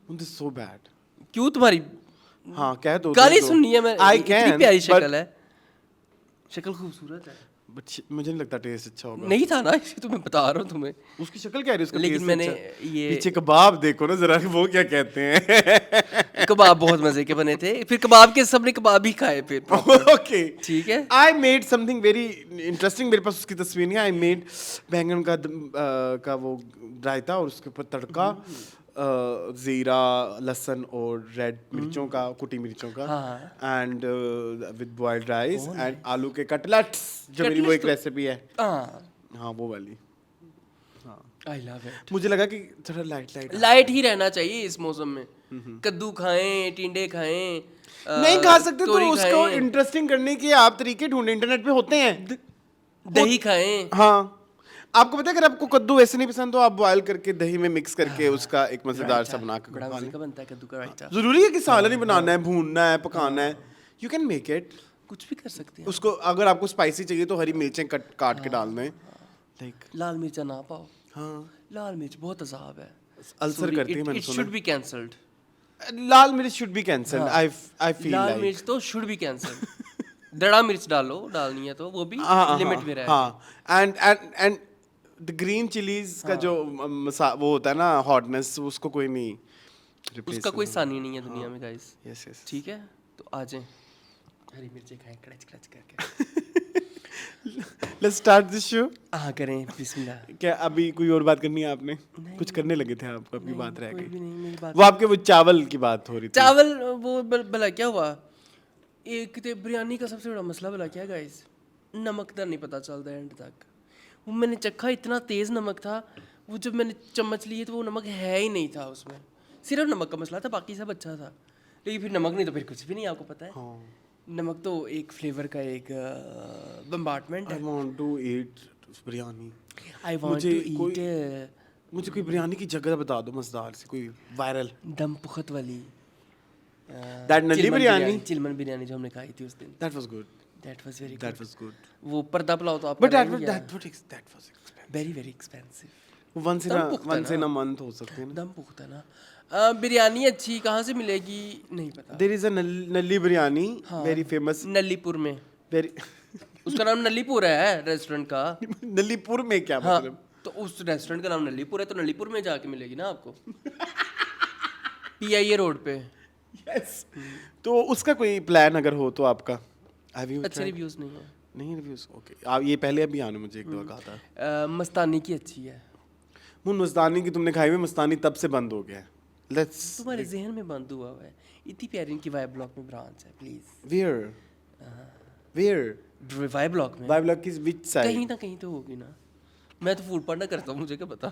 This so bad. क्यों तुम्हारी हाँ कह दो, गाली दो। सुननी है? मैं I इतनी can, प्यारी but- शक्ल है, शक्ल खूबसूरत है। बट मुझे नहीं लगता टेस्ट अच्छा होगा। नहीं था ना, इसी तो मैं बता रहा हूँ तुम्हें। उसकी शक्ल कह रही है, उसका लेकिन taste मैंने अच्छा। ये पीछे कबाब देखो ना जरा, वो क्या कहते हैं। कबाब बहुत मजे के बने थे, फिर कबाब के सबने कबाब ही खाए फिर। ओके ठीक है। I made something very interesting, मेरे पास उसकी तस्वीर नहीं है। आई मेड बैंगन का वो रायता, और उसके ऊपर तड़का, जीरा, लहसुन और रेड मिर्चों का, कुटी मिर्चों का, and with boiled rice and आलू के कटलेट्स, जो मेरी वो एक रेसिपी है। हाँ वो वाली। I love it. मुझे लगा कि थोड़ा लाइट लाइट ही रहना चाहिए इस मौसम में। कद्दू खाएं, टिंडे खाएं, नहीं खा सकते तो तोरी उसको खाएं, इंटरेस्टिंग करने के आप तरीके ढूंढे, इंटरनेट पे होते हैं। दही खाएं। हाँ, आपको पता है अगर आपको कद्दू ऐसे नहीं पसंद तो आप बॉयल करके दही में मिक्स करके उसका एक मजेदार सा बना के बड़ा खा मजे लें। का बनता है कद्दू का रायता। जरूरी है कि सालन ही बनाना है, भूनना है, पकाना है, यू कैन मेक इट। कुछ भी कर सकते हैं। उसको अगर आपको स्पाइसी चाहिए तो हरी मिर्चें काट के डाल दें, लाइक लाल मिर्चा ना पाओ, हाँ, लाल मिर्च बहुत अजाब है, अल्सर करती है, मैंने इट सुना। Should be cancelled. Lal mirch should be cancelled, I feel lal like. Mirch तो शुड बी कैंसल्ड। दड़ा मिर्च डालो, डालनी है तो वो भी लिमिट में रहे। हाँ, एंड द ग्रीन चिलीज का जो वो होता है ना हॉटनेस, उसको कोई नहीं replace उसका कोई कर सानी नहीं है दुनिया में गाइस। Yes yes. ठीक है, तो आ जाएं, हरी मिर्ची खाएं कड़च कड़च करके। Let's start this show. हाँ करें, बिस्मिल्लाह। क्या अभी कोई और बात करनी है आपने? कुछ करने लगे थे आप, आपकी बात रह कोई गई। भी नहीं, मेरी बात वो आपके वो चावल की बात हो रही थी। चावल वो भला क्या हुआ, एक तो बिरयानी का सबसे बड़ा मसला भला क्या गाइस, नमक का नहीं पता चलता एंड तक। वो मैंने चखा, इतना तेज़ नमक था, वो जब मैंने चम्मच लिए तो वो नमक है ही नहीं था उसमें, सिर्फ नमक का मसला था, बाकी सब अच्छा था। लेकिन फिर नमक नहीं तो फिर कुछ भी नहीं, आपको पता है। नमक तो एक फ्लेवर का एक बम्बार्टमेंट आई है। Want to eat biryani. I want to eat मुझे कोई बिरयानी की जगह बता दो मजेदार सी, कोई वायरल। दम पुखत वाली दैट नल्ली बिरयानी, चिलमन बिरयानी जो हमने खाई थी उस दिन, that was good, that was very that was good. वो पर्दा पुलाव तो आप but that was very very expensive. Once in a month हो सकते हैं ना। दम पुख्ता ना। बिरयानी अच्छी कहाँ से मिलेगी नहीं पता। There is a nalli biryani, very famous, Nallipur में, वेरी उसका नाम नल्लीपुर है रेस्टोरेंट का। नल्लीपुर में क्या हाँ, मतलब? तो उस रेस्टोरेंट का नाम नल्लीपुर है, तो नल्लीपुर में जाके मिलेगी ना आपको। PIA रोड पे। यस। तो उसका कोई प्लान अगर हो तो आपका? हैव यू अच्छे रिव्यूज नहीं है। नहीं रिव्यूज, ओके। आप ये पहले अभी आने मुझे एक दफा कहा था। मस्तानी की अच्छी है। मुन मस्तानी की तुमने खाई हुई, मस्तानी तब से बंद हो गया है। लेट्स तुम्हारे जहन में बंद हुआ है। इतनी प्यारी इनकी वाई ब्लॉक में ब्रांच है, प्लीज। वेयर वाई ब्लॉक में वाई ब्लॉक की विच साइड? कहीं ना कहीं तो होगी ना। मैं तो फूड पांडा करता हूँ, मुझे क्या पता,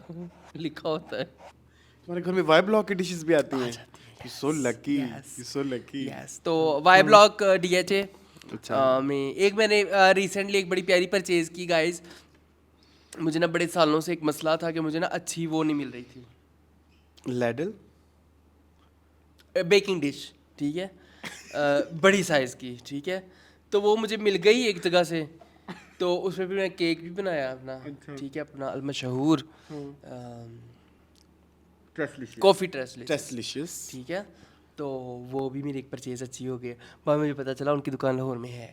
लिखा होता है। तुम्हारे घर में वाई ब्लॉक की डिशेस भी आती हैं? So lucky, Yes. You so lucky. Yes तो वाई ब्लॉक DHA अच्छा। में एक मैंने रिसेंटली एक बड़ी प्यारी परचेज की गाइस। मुझे ना बड़े सालों से एक मसला था कि मुझे ना अच्छी वो नहीं मिल रही थी, लैडल? बेकिंग डिश, ठीक है, बड़ी साइज़ की, ठीक है। तो वो मुझे मिल गई एक जगह से, तो उसमें भी मैं केक भी बनाया अपना, ठीक है, अपना अलमशहूर कॉफ़ी टेस्टलिशियस। ठीक है। तो वो भी मेरी एक परचेज अच्छी हो गई। बाद मुझे पता चला उनकी दुकान लाहौर में है।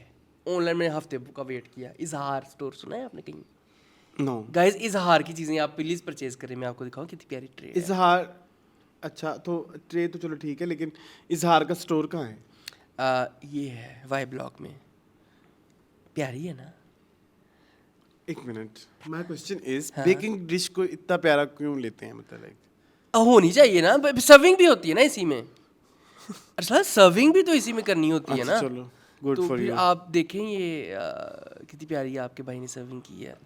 ऑनलाइन मैंने हफ्ते का वेट किया। इजहार स्टोर सुना है आपने कहीं? नो। गाइस इजहार की चीज़ें आप प्लीज़ परचेज करें। मैं आपको दिखाऊं कितनी प्यारी ट्रे है। इजहार, अच्छा तो ट्रे तो चलो ठीक है, लेकिन इजहार का स्टोर कहाँ है? ये है वाई ब्लॉक में। प्यारी है ना? एक मिनट, माय क्वेश्चन इज हाँ। बेकिंग डिश को इतना प्यारा क्यों लेते हैं, मतलब लाइक? होनी चाहिए ना, सर्विंग भी होती है ना इसी में। असल सर्विंग भी तो इसी में करनी होती है अच्छा ना। चलो, गुड तो फॉर फिर यू। आप देखें ये कितनी प्यारी आपके भाई ने सर्विंग की है।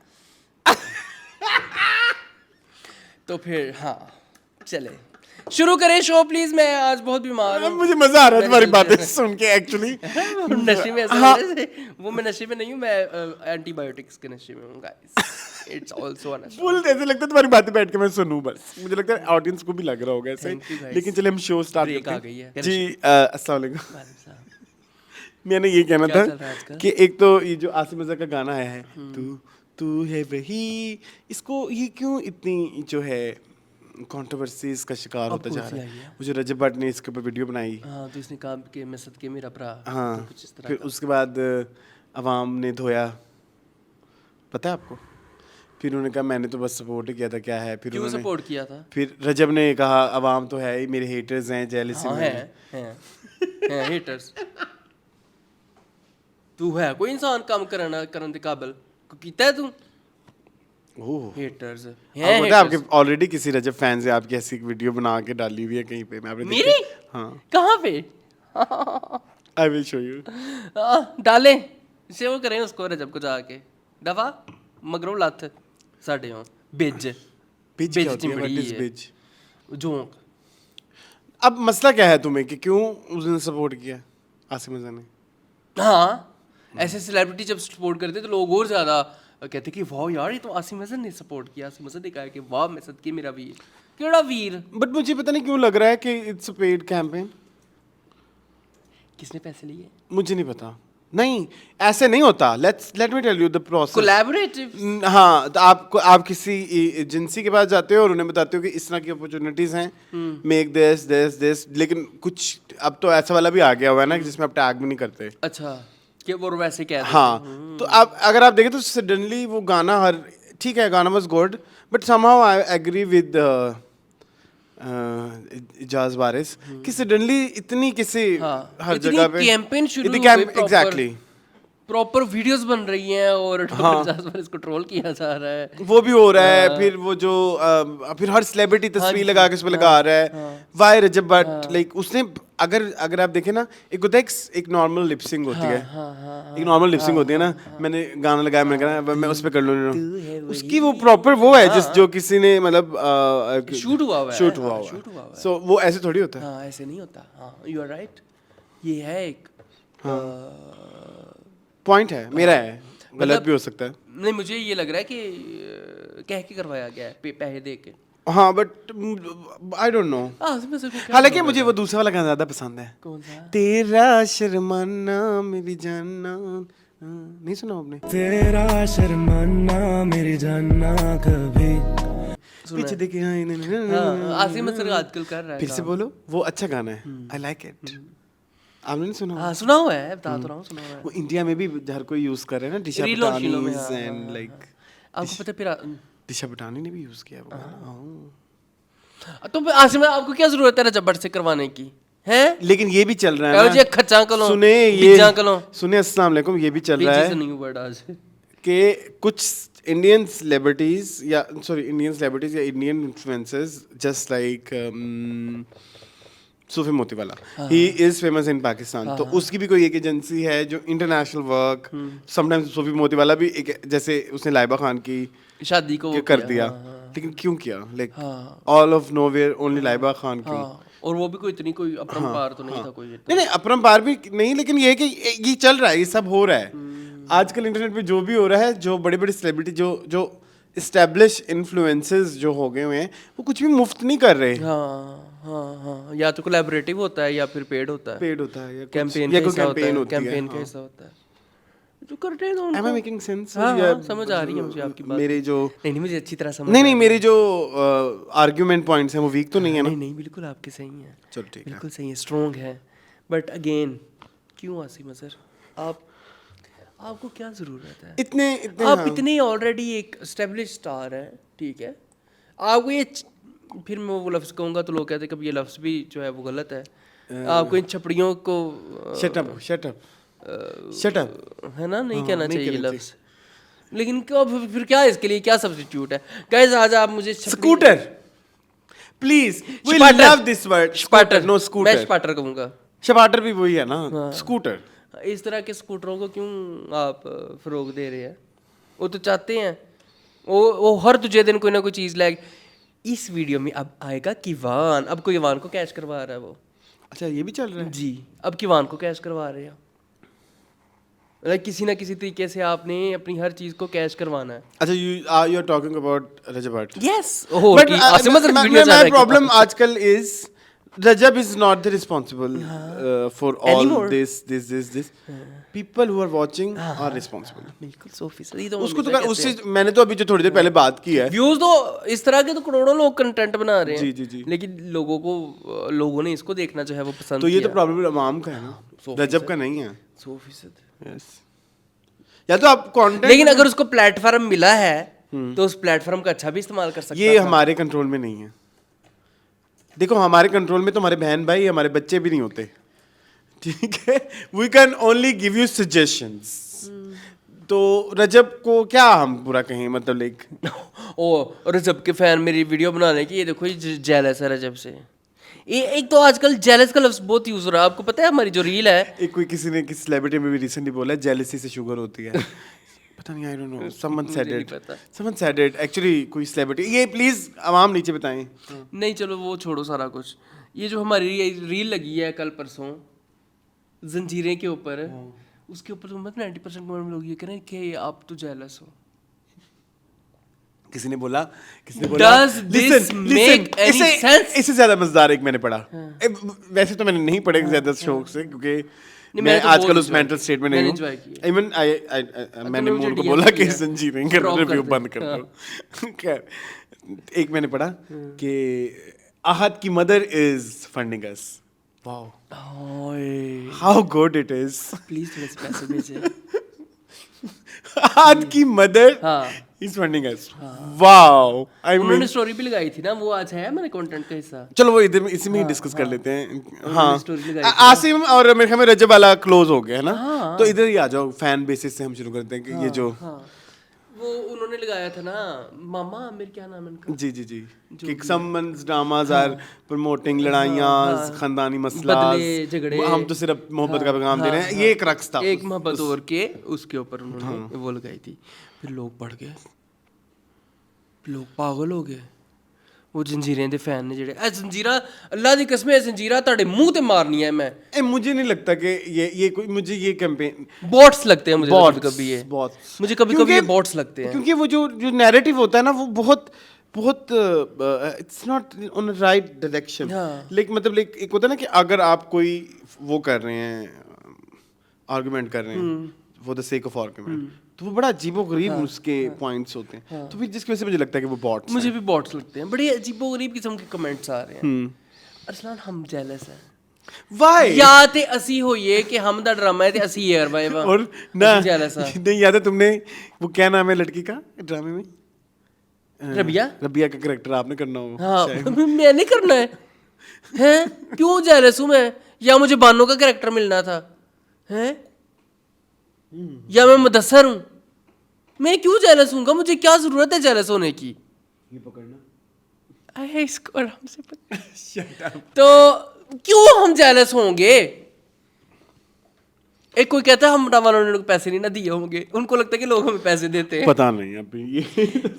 तो फिर हाँ, चले शुरू करें शो प्लीज। मैं आज बहुत बीमार हूँ। मुझे मजा आ रहा है तुम्हारी मेडिकल बातें सुन के एक्चुअली। नशे में ऐसा हाँ। लग रहा है वो मैं नशे में नहीं हूँ, मैं एंटीबायोटिक्स के नशे में हूँ गाइस। इट्स आल्सो अ नशा। फुल ऐसे लगता है तुम्हारी बातें बैठ के मैं सुनूं बस। मुझे लगता है ऑडियंस को भी लग रहा होगा ऐसे। Thank you guys. लेकिन चले हम शो स्टार्ट Break करते आ गई हैं। है। जी अस्सलाम वालेकुम। वालेकुम सलाम। मैंने ये कहना क्या था चल रहा है आजकल? कि एक तो ये जो आसिम रज़ा का गाना आया है, तू तू है वही, इसको ये क्यों इतनी जो है कंट्रोवर्सीज का शिकार होता कौन जा सी रहा है? आई है? मुझे रजब भट्ट ने इसके ऊपर वीडियो बनाई। हाँ तो इसने कहा कि मैं सदके मेरा भरा, हाँ, तो कुछ इस तरह फिर का। उसके बाद अवाम ने धोया, पता है आपको? फिर उन्होंने कहा मैंने तो बस सपोर्ट ही किया था, क्या है? फिर क्यों उन्होंने सपोर्ट किया था? फिर रजब ने कहा अवाम तो है ही, मेरे हेटर्स हैं, जेलसी हाँ में। हैं हेटर्स। तू है कोई इंसान काम करने के काबिल को कीता है तू? ओह, हेटर्स आपको हैं पता है आपके haters। ऑलरेडी किसी रजब फैन से आपकी ऐसी वीडियो बना के डाली हुई है कहीं पे, मैं आपने देखी? मेरी? हाँ, कहाँ पे? I will show you. डाले सेव करें उसको रजब को जाके दफा मगरों लत साढ़े हो बिज बिज क्या होती है? व्हाट इज है बिज? जोंक। अब मसला क्या है तुम्हें कि क्यों उसने सपोर्ट किया आसिम रज़ा ने? हाँ ऐसे सेलिब्रिटी जब सपोर्ट करते तो लोग और ज्यादा कहते कि वाह यार ये तो आसिम अजहर ने सपोर्ट किया। आसिम अजहर ने कहा कि वाह मैं सदके मेरा वीर। केड़ा वीर? बट मुझे पता नहीं क्यों लग रहा है कि इट्स अ पेड कैंपेन। किसने पैसे लिए? मुझे नहीं पता। नहीं, ऐसे नहीं होता। Let me tell you the process. Collaborative. हाँ, तो आप किसी एजेंसी के पास जाते हो और उन्हें बताते हो कि इस तरह की अपॉर्चुनिटीज हैं, मेक दिस, लेकिन कुछ अब तो ऐसा वाला भी आ गया हुआ है ना कि जिसमें आप टैग भी नहीं करते। अच्छा कि वो वैसे कह हाँ, तो आप अगर आप देखें तो सडनली वो गाना हर ठीक है, गाना was good, but somehow I agree with Ijaz Waris कि सडनली इतनी किसी हाँ, हर इतनी जगह पे कैंपेन शुरू इतनी हो कैंप गई proper। एग्जैक्टली प्रॉपर वीडियोस बन रही हैं और डॉक्टर पर इसको ट्रोल किया जा रहा है। वो भी हो रहा है। फिर वो जो फिर हर सेलिब्रिटी तस्वीर लगा के उस पे लगा रहा है। वाई रजब भट्ट लाइक उसने अगर आप देखें ना, एक होता है एक नॉर्मल लिपसिंग होती है, एक नॉर्मल लिपसिंग होती है ना, मैंने गाना लगाया, मैंने कहा मैं उस पे कर लूँ, उसकी वो प्रॉपर वो है जिस जो किसी ने मतलब शूट हुआ हुआ है। शूट हुआ शूट हुआ हुआ हुआ है। सो वो ऐसे थोड़ी होता है। हाँ ऐसे नहीं होता। हाँ यू आर राइट। ये है एक पॉइंट है मेरा है, गलत मतलब- भी हो सकता है। नहीं मुझे ये लग रहा है कि कह के करवाया गया है पैसे दे के। हाँ बट आई डोंट नो। इसमें से क्या हालांकि होगा? मुझे वो दूसरा वाला गाना ज्यादा पसंद है, कौन सा? तेरा शर्माना मेरी जाना। नहीं सुना आपने? तेरा शर्माना मेरी जानना कभी पीछे देखे हाँ आसिम अजहर आजकल कर रहा है फिर से काम। बोलो, वो अच्छा गाना है, आई लाइक इट। आपने नहीं सुना? हाँ सुना हुआ है, बता तो रहा हूँ सुना हुआ है। वो इंडिया में भी हर कोई यूज कर रहा है ना, दिशा रीलों शीलों में, पटानी हाँ, एंड हाँ, लाइक आपको पता है फिर दिशा पटानी ने भी यूज किया है वो गाना। हाँ। तो आसिम आपको क्या जरूरत है रजब भट्ट से करवाने की हैं? लेकिन ये भी चल रहा कहो है जी ना, खच्चा कलो सुने बिज्जा ये कलो। सुने अस्सलाम वालेकुम, ये भी चल रहा बिजी से है न्यू वर्ड आज। कि कुछ इंडियन सेलिब्रिटीज या Indian influencers just like Sufi Motiwala, he is famous in Pakistan. तो उसकी भी कोई एक एजेंसी है जो इंटरनेशनल वर्क, समटाइम्स सूफी मोतीवाला भी एक, जैसे उसने लाइबा खान की शादी को वो कर किया, दिया, हाँ, लेकिन क्यों किया? Like all of nowhere only Laiba Khan क्यों? हाँ, और वो भी कोई इतनी कोई अपरंपार तो नहीं था कोई। नहीं नहीं, अपरंपार भी नहीं, लेकिन ये है कि ये चल रहा है, ये सब हो रहा है आजकल इंटरनेट पे। जो भी हो रहा है, जो बड़े बड़े सेलिब्रिटी जो इस्टेब्लिश इन्फ्लुएंसर्स जो हो गए हुए हैं, वो कुछ भी मुफ्त नहीं कर रहे। हाँ हाँ हाँ, या तो कोलैबोरेटिव होता है या फिर पेड होता है, पेड होता है या कैंपेन या का कोई हिस्सा होता कैंपेन है, होती है। कैंपेन का हिस्सा होता है जो करते हैं। तो Am I उनको making sense? हाँ, या हाँ, समझ आ रही है मुझे आपकी बात। मेरे जो नहीं मुझे अच्छी तरह समझ नहीं मेरे जो आर्ग्यूमेंट पॉइंट्स हैं वो वीक तो नहीं है ना? नहीं नहीं, बिल्कुल आपके सही है, चलो ठीक है। बिल्कुल सही है, स्ट्रॉन्ग है। बट अगेन क्यों आसिम सर, आपको क्या ज़रूरत है? इतने इतने आप हाँ। इतने ऑलरेडी एक एस्टेब्लिश स्टार हैं, ठीक है, आपको ये फिर मैं वो लफ्ज़ कहूँगा तो लोग कहते हैं कभी ये लफ्ज़ भी जो है वो गलत है, आपको इन छपड़ियों को शट अप है ना, नहीं कहना नहीं चाहिए ये कहना लफ्ज़। लेकिन फिर क्या इसके लिए क्या सब्स्टिट्यूट है? गाइस आज आप मुझे scooter, please, we Spatter. Love this word spatter, no मैं स्कूटर। स्पाटर कहूँगा। शपाटर भी वही है ना, स्कूटर। इस तरह के स्कूटरों को क्यों आप फरोग दे रहे हैं? वो तो चाहते हैं, वो हर दूसरे दिन कोई ना कोई चीज़ लाएग। इस वीडियो में अब आएगा किवान, अब कोई किवान को कैश करवा रहा है वो। अच्छा, ये भी चल रहा है जी, अब किवान को कैश करवा रहे हैं। किसी ना किसी तरीके से आपने अपनी हर चीज़ को कैश करवाना है। अच्छा, you are talking about Rajab Bhatt. Yes, But my problem आजकल is Rajab is not the responsible for all Anymore. this. People who are watching are responsible. बिल्कुल सोफी सही तो उसको तो उससे मैंने तो अभी जो थोड़ी देर पहले बात की है, व्यूज तो इस तरह के तो करोड़ों लोग कंटेंट बना रहे हैं। जी। लेकिन लोगों ने इसको देखना जो है वो पसंद तो ये किया। तो प्रॉब्लम अवाम का है ना, रजब का नहीं है। 100%। यस, या तो आप कंटेंट, लेकिन अगर उसको प्लेटफॉर्म मिला है तो उस प्लेटफॉर्म का अच्छा भी इस्तेमाल कर सकता ये था। हमारे कंट्रोल में नहीं है। देखो, हमारे कंट्रोल में तो हमारे बहन भाई, हमारे बच्चे भी नहीं होते, ठीक है। We can only give you suggestions. तो रजब को क्या हम बुरा कहें, मतलब लाइक ओ रजब के फैन मेरी वीडियो बनाने की, ये देखो ये जेलस है रजब से। एक तो आजकल जेलस का लफ्ज बहुत यूज हो रहा है, आपको पता है हमारी जो रील है, एक कोई किसी ने किसी सेलिब्रिटी में भी रिसेंटली बोला जेलसी से शुगर होती है। पता नहीं, I don't no, someone said it actually, कोई सेलिब्रिटी। ये प्लीज आवाम नीचे बताएं। नहीं चलो वो छोड़ो सारा कुछ। ये जो हमारी रील लगी है कल परसों जंजीरें के ऊपर, उसके ऊपर तो मतलब 90% लोग ये कह रहे हैं कि आप तो जेलस हो। किसी ने बोला Does this make any sense? इससे ज्यादा मजेदार एक मैंने पढ़ा। वैसे तो मैंने नहीं पढ़े ज्यादा शौक से, क्योंकि मैं तो आजकल बहुत उस मेंटल स्टेट में नहीं enjoy हूँ। किया। इवन मैंने मुझे मोन को DM बोला कि किया। जंजीरें का Drop रिव्यू कर दे। बंद कर दो। खैर, एक मैंने पढ़ा कि आहत की mother is funding us. Wow, how good it is. Please थोड़े से पैसे भेजें। आहत की मदर हाँ। Is funding us. Wow, I mean, उन्होंने स्टोरी भी लगाई थी ना, वो आज है मेरे कंटेंट का हिस्सा। चलो वो इधर इसी में ही डिस्कस कर लेते हैं। हाँ, story लगाई आसिम और मेरे ख्याल में रजब वाला क्लोज हो गया है ना, तो इधर ही आ जाओ, फैन बेसिस से हम शुरू करते हैं कि ये जो हाँ, वो उन्होंने लगाया था ना, मामा आमिर क्या नाम है उनका, जी कि समन्स ड्रामास आर प्रमोटिंग लड़ाइयाँ, खानदानी मसला, बदले, झगड़े। हम तो सिर्फ मोहब्बत का पैगाम दे रहे हैं। ये एक रक्स था, एक मोहब्बत और के उसके ऊपर उन्होंने वो लगाई थी। फिर लोग बढ़ गए, लोग पागल हो गए। वो जंजीरें दे फैन ने जेड़े जंजीरा, अल्लाह दी कसम, जंजीरा ਤੁਹਾਡੇ मूंह ते मारनी है मैं। मुझे नहीं लगता कि ये कोई, मुझे ये कैंपेन बॉट्स लगते हैं मुझे कभी-कभी ये, बॉट्स मुझे कभी-कभी ये बॉट्स लगते हैं, क्योंकि वो जो नैरेटिव होता है ना, वो बहुत it's not on right direction. Like मतलब लाइक एक होता है ना कि अगर आप कोई वो कर रहे हैं, आर्गुमेंट कर रहे हैं for the sake of argument, तो वो बड़ा अजीबोगरीब उसके पॉइंट्स होते हैं। तो फिर जिसकी वजह से मुझे लगता है कि वो बॉट्स, मुझे भी बॉट्स लगते हैं। बड़ी अजीबोगरीब किस्म के कमेंट्स आ रहे हैं। अरसलान हम जेलस हैं। वाई या ते असी होइए कि हम दा ड्रामा है ते असी यार भाई वाह। और ना जेलस है। नहीं, याद है तुमने वो क्या नाम है लड़की का ड्रामे में, रबिया का कैरेक्टर आपने करना हो। हाँ, मैं नहीं करना है। हैं क्यों जेलस हूँ मैं? या मुझे बानो का कैरेक्टर मिलना था? हैं या मैं मुदस्सर हूँ? मैं क्यों जेलस हूँगा? मुझे क्या जरूरत है जेलस होने की? ये पकड़ना, इसको आराम से तो क्यों हम जेलस होंगे? एक कोई कहता है हम वालों ने पैसे नहीं ना दिए होंगे, उनको लगता है कि लोग हमें पैसे देते हैं। पता नहीं अभी ये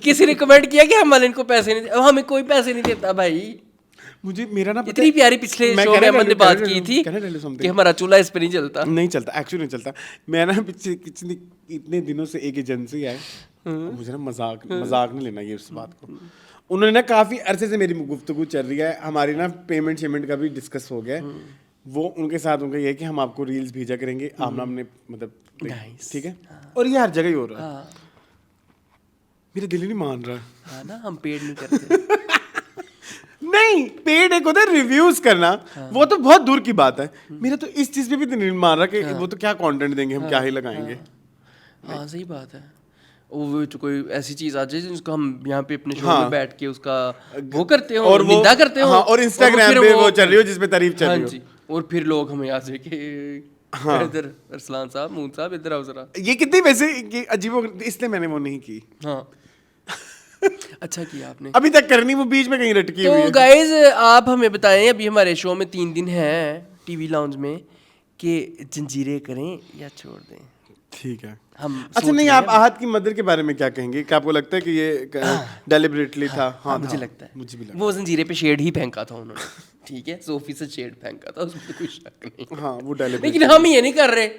किसी ने कमेंट किया कि हम वाले इनको पैसे नहीं दे, हमें कोई पैसे नहीं देता भाई। मुझे मेरा ना इतनी प्यारी पिछले शो में अमन ने बात की थी कि हमारा चूल्हा इस पे नहीं चलता। नहीं चलता, एक्चुअली नहीं चलता। मैं ना पिछले इतने दिनों से एक एजेंसी है, मुझे ना मजाक नहीं लेना ये उस बात को। उन्होंने ना काफ़ी अरसे से मेरी गुफ्तगू चल रही है, हमारी ना पेमेंट शेमेंट का भी डिस्कस हो गया है। वो उनके साथ उनका ये है कि हम आपको रील्स भेजा करेंगे, आमना हमने मतलब ठीक है, और ये हर जगह ही हो रहा है। मेरा दिल ही नहीं मान रहा। हाँ ना, हम पेड नहीं करते। नहीं, पेड एक होता है रिव्यूज करना, वो तो बहुत दूर की बात है। मेरा तो इस चीज पे भी दिल नहीं मान रहा कि वो तो क्या कंटेंट देंगे, हम क्या ही लगाएंगे। हाँ सही बात है। वो तो कोई ऐसी चीज आ जाए जिसको हम यहाँ पे अपने शो में बैठ के उसका वो करते हो और निंदा करते हो, और इंस्टाग्राम पे वो चल रही हो जिसपे तारीफ चल रही हो, और फिर लोग हमें आ जाए कि इधर अरसलान साहब, मून साहब इधर आओ जरा। ये कितनी वैसे ये अजीब, इसलिए मैंने वो नहीं की। हाँ अच्छा किया आपने। अभी तक करनी वो बीच में कहीं लटकी हुई है। तो गाइज आप हमें बताएं, अभी हमारे शो में 3 दिन है टीवी लाउंज में, कि जंजीरें करें या छोड़ दें। ठीक है हम अच्छा नहीं, आप आहत की मदर के बारे में क्या कहेंगे? क्या आपको लगता है कि ये डेलिबरेटली था? हाँ मुझे लगता है, मुझे भी लगता वो जंजीरे पे शेड ही फेंका था उन्होंने। ठीक है, सोफी से शेड फेंका था, उसमें तो कोई शक नहीं। है। हाँ वो डेलिबरेट। लेकिन हम ये नहीं कर रहे,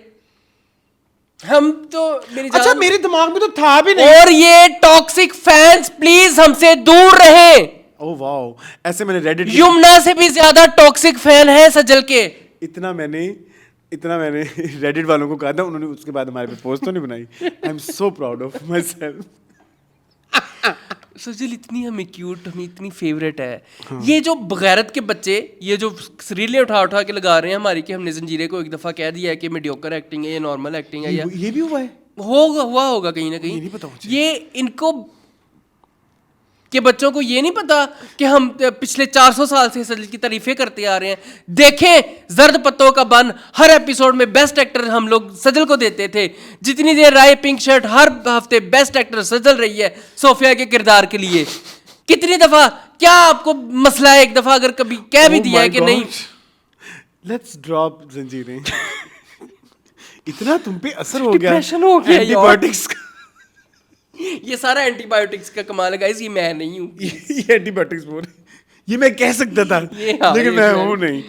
हम तो मेरी अच्छा मेरे दिमाग में तो था भी नहीं। और ये टॉक्सिक फैंस प्लीज हमसे दूर रहें। ओह वाओ, ऐसे मैंने रेडिट यमुना से भी ज्यादा टॉक्सिक फैन है सजल के। इतना मैंने रेडिट वालों को कहा था, उन्होंने उसके बाद हमारे पे पोस्ट तो नहीं बनाई। I am so proud of myself. Sajal इतनी हमें क्यूट, हमें इतनी फेवरेट है। ये जो बगैरत के बच्चे ये जो रीलें उठा उठा के लगा रहे हैं हमारी, कि हमने जंजीरे को एक दफा कह दिया है कि मीडियोकर एक्टिंग है, ये नॉर्मल एक्टिंग है, या ये भी हुआ है, हुआ होगा कहीं ना कहीं। नहीं पता मुझे। ये इनको कि बच्चों को ये नहीं पता कि हम पिछले 400 साल से सजल की तारीफें करते आ रहे हैं। देखें जर्द पत्तों का बन, हर एपिसोड में बेस्ट एक्टर हम लोग सजल को देते थे। जितनी देर राय पिंक शर्ट हर हफ्ते बेस्ट एक्टर सजल रही है सोफिया के किरदार के लिए। कितनी दफा, क्या आपको मसला है एक दफा अगर कभी कह भी दिया है कि नहीं? लेट्स ड्रॉप जंजीरें। इतना तुम पे असर हो गया, डिप्रेशन हो गया एंटीबायोटिक्स का। ये सारा एंटीबायोटिक्स का कमाल है गाइस, ये मैं नहीं हूँ। ये एंटीबायोटिक्स बोल रहे, ये मैं कह सकता था लेकिन मैं हूँ नहीं।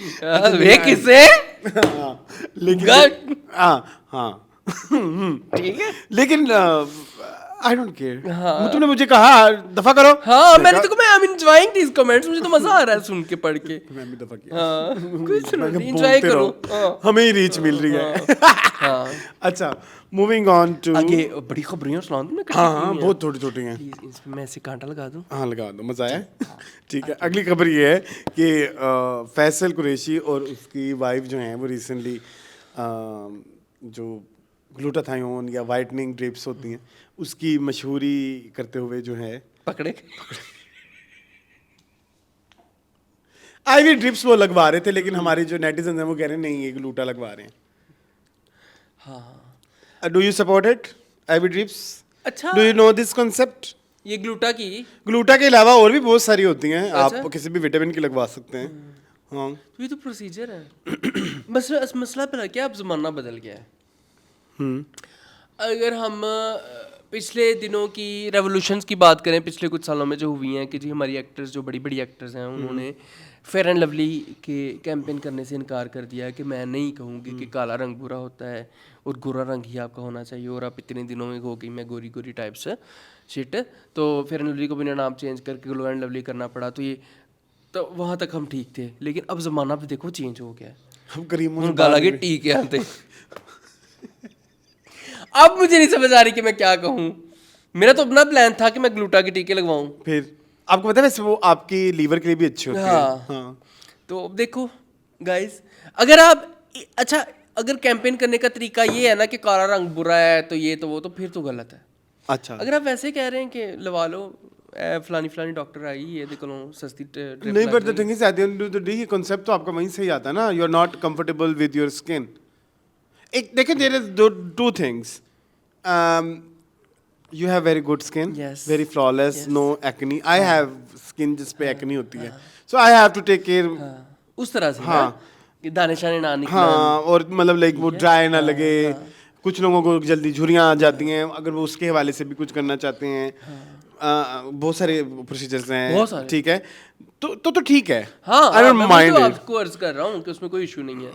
वे किसे? लेकिन हाँ ठीक है, लेकिन आई डोंट केयर। तुमने मुझे कहा दफा करो। हाँ मैंने तो I am enjoying these comments, मुझे तो मजा आ रहा है सुन के पढ़ के। मैं भी दफा किया। हाँ कुछ नहीं, एंजॉय बोलते करो। रहो, हमें ही रीच मिल रही है। अच्छा मूविंग ऑन टू आगे बड़ी खबरें सुना दूं मैं? हाँ बहुत छोटी छोटी हैं। प्लीज इसमें मैं ऐसे कांटा लगा दूं। हाँ लगा दो, मजा आया। ठीक है, अगली खबर ये है कि फैसल कुरैशी और उसकी वाइफ जो हैं वो रिसेंटली जो ग्लूटाथायोन या वाइटनिंग ड्रिप्स होती हैं उसकी मशहूरी करते हुए जो है पकड़े आईवी ड्रिप्स वो लगवा रहे थे, लेकिन हमारे जो नेटिजन हैं वो कह रहे हैं नहीं ये ग्लूटा लगवा रहे हैं। हाँ do you support it IV drips? अच्छा, do you know this concept? ये ग्लूटा के अलावा और भी बहुत सारी होती हैं। अच्छा? आप किसी भी विटामिन की लगवा सकते हैं। हाँ तो ये तो प्रोसीजर है। मसला पता क्या, अब जमाना बदल गया है। अगर हम पिछले दिनों की रेवोल्यूशंस की बात करें, पिछले कुछ सालों में जो हुई हैं कि जी हमारी एक्टर्स जो बड़ी बड़ी एक्टर्स हैं उन्होंने फेयर एंड लवली के कैंपेन करने से इनकार कर दिया है कि मैं नहीं कहूँगी कि काला रंग बुरा होता है और गोरा रंग ही आपका होना चाहिए, और आप इतने दिनों में हो गई मैं गोरी गोरी टाइप से शिट, तो फेयर एंड लवली को भी नाम चेंज करके ग्लो एंड लवली करना पड़ा। तो ये तो वहाँ तक हम ठीक थे, लेकिन अब ज़माना भी देखो चेंज हो गया है। हम करीमों से गाला के टीके आते। अब मुझे नहीं समझ आ रही कि मैं क्या कहूँ। मेरा तो अपना प्लान था कि मैं ग्लूटा के टीके लगवाऊं। फिर आपको पता है वैसे वो आपकी लीवर के लिए भी अच्छी होती है। हाँ। तो अब देखो गाइस, अगर आप अच्छा अगर कैंपेन करने का तरीका ये है ना कि काला रंग बुरा है तो ये तो वो, तो फिर तो गलत है। अच्छा अगर आप वैसे कह रहे हैं कि लगा लो फलानी फलानी डॉक्टर आई ये देखो सस्ती नहीं, but the thing is at the end of the day ये कांसेप्ट तो आपका वहीं से ही आता है ना। You are not comfortable with your skin. एक देखिए there is two things. You have very good skin, Yes. very flawless, Yes. no acne. I have skin जिस पे acne होती है, so I have to take care उस तरह से हाँ। ना कि दाने शाने ना निकले। हाँ, और मतलब लाइक वो ड्राई ना लगे। कुछ लोगों को जल्दी झुर्रियाँ आ जाती हैं, अगर वो उसके हवाले से भी कुछ करना चाहते हैं। बहुत सारे प्रोसीजर्स बहुत हैं, सारे। ठीक है। तो ठीक है, हाँ आई हाँ, डोंट मैं वही माइंड तो इट। आपको अर्ज कर रहा हूँ कि उसमें कोई इशू नहीं है।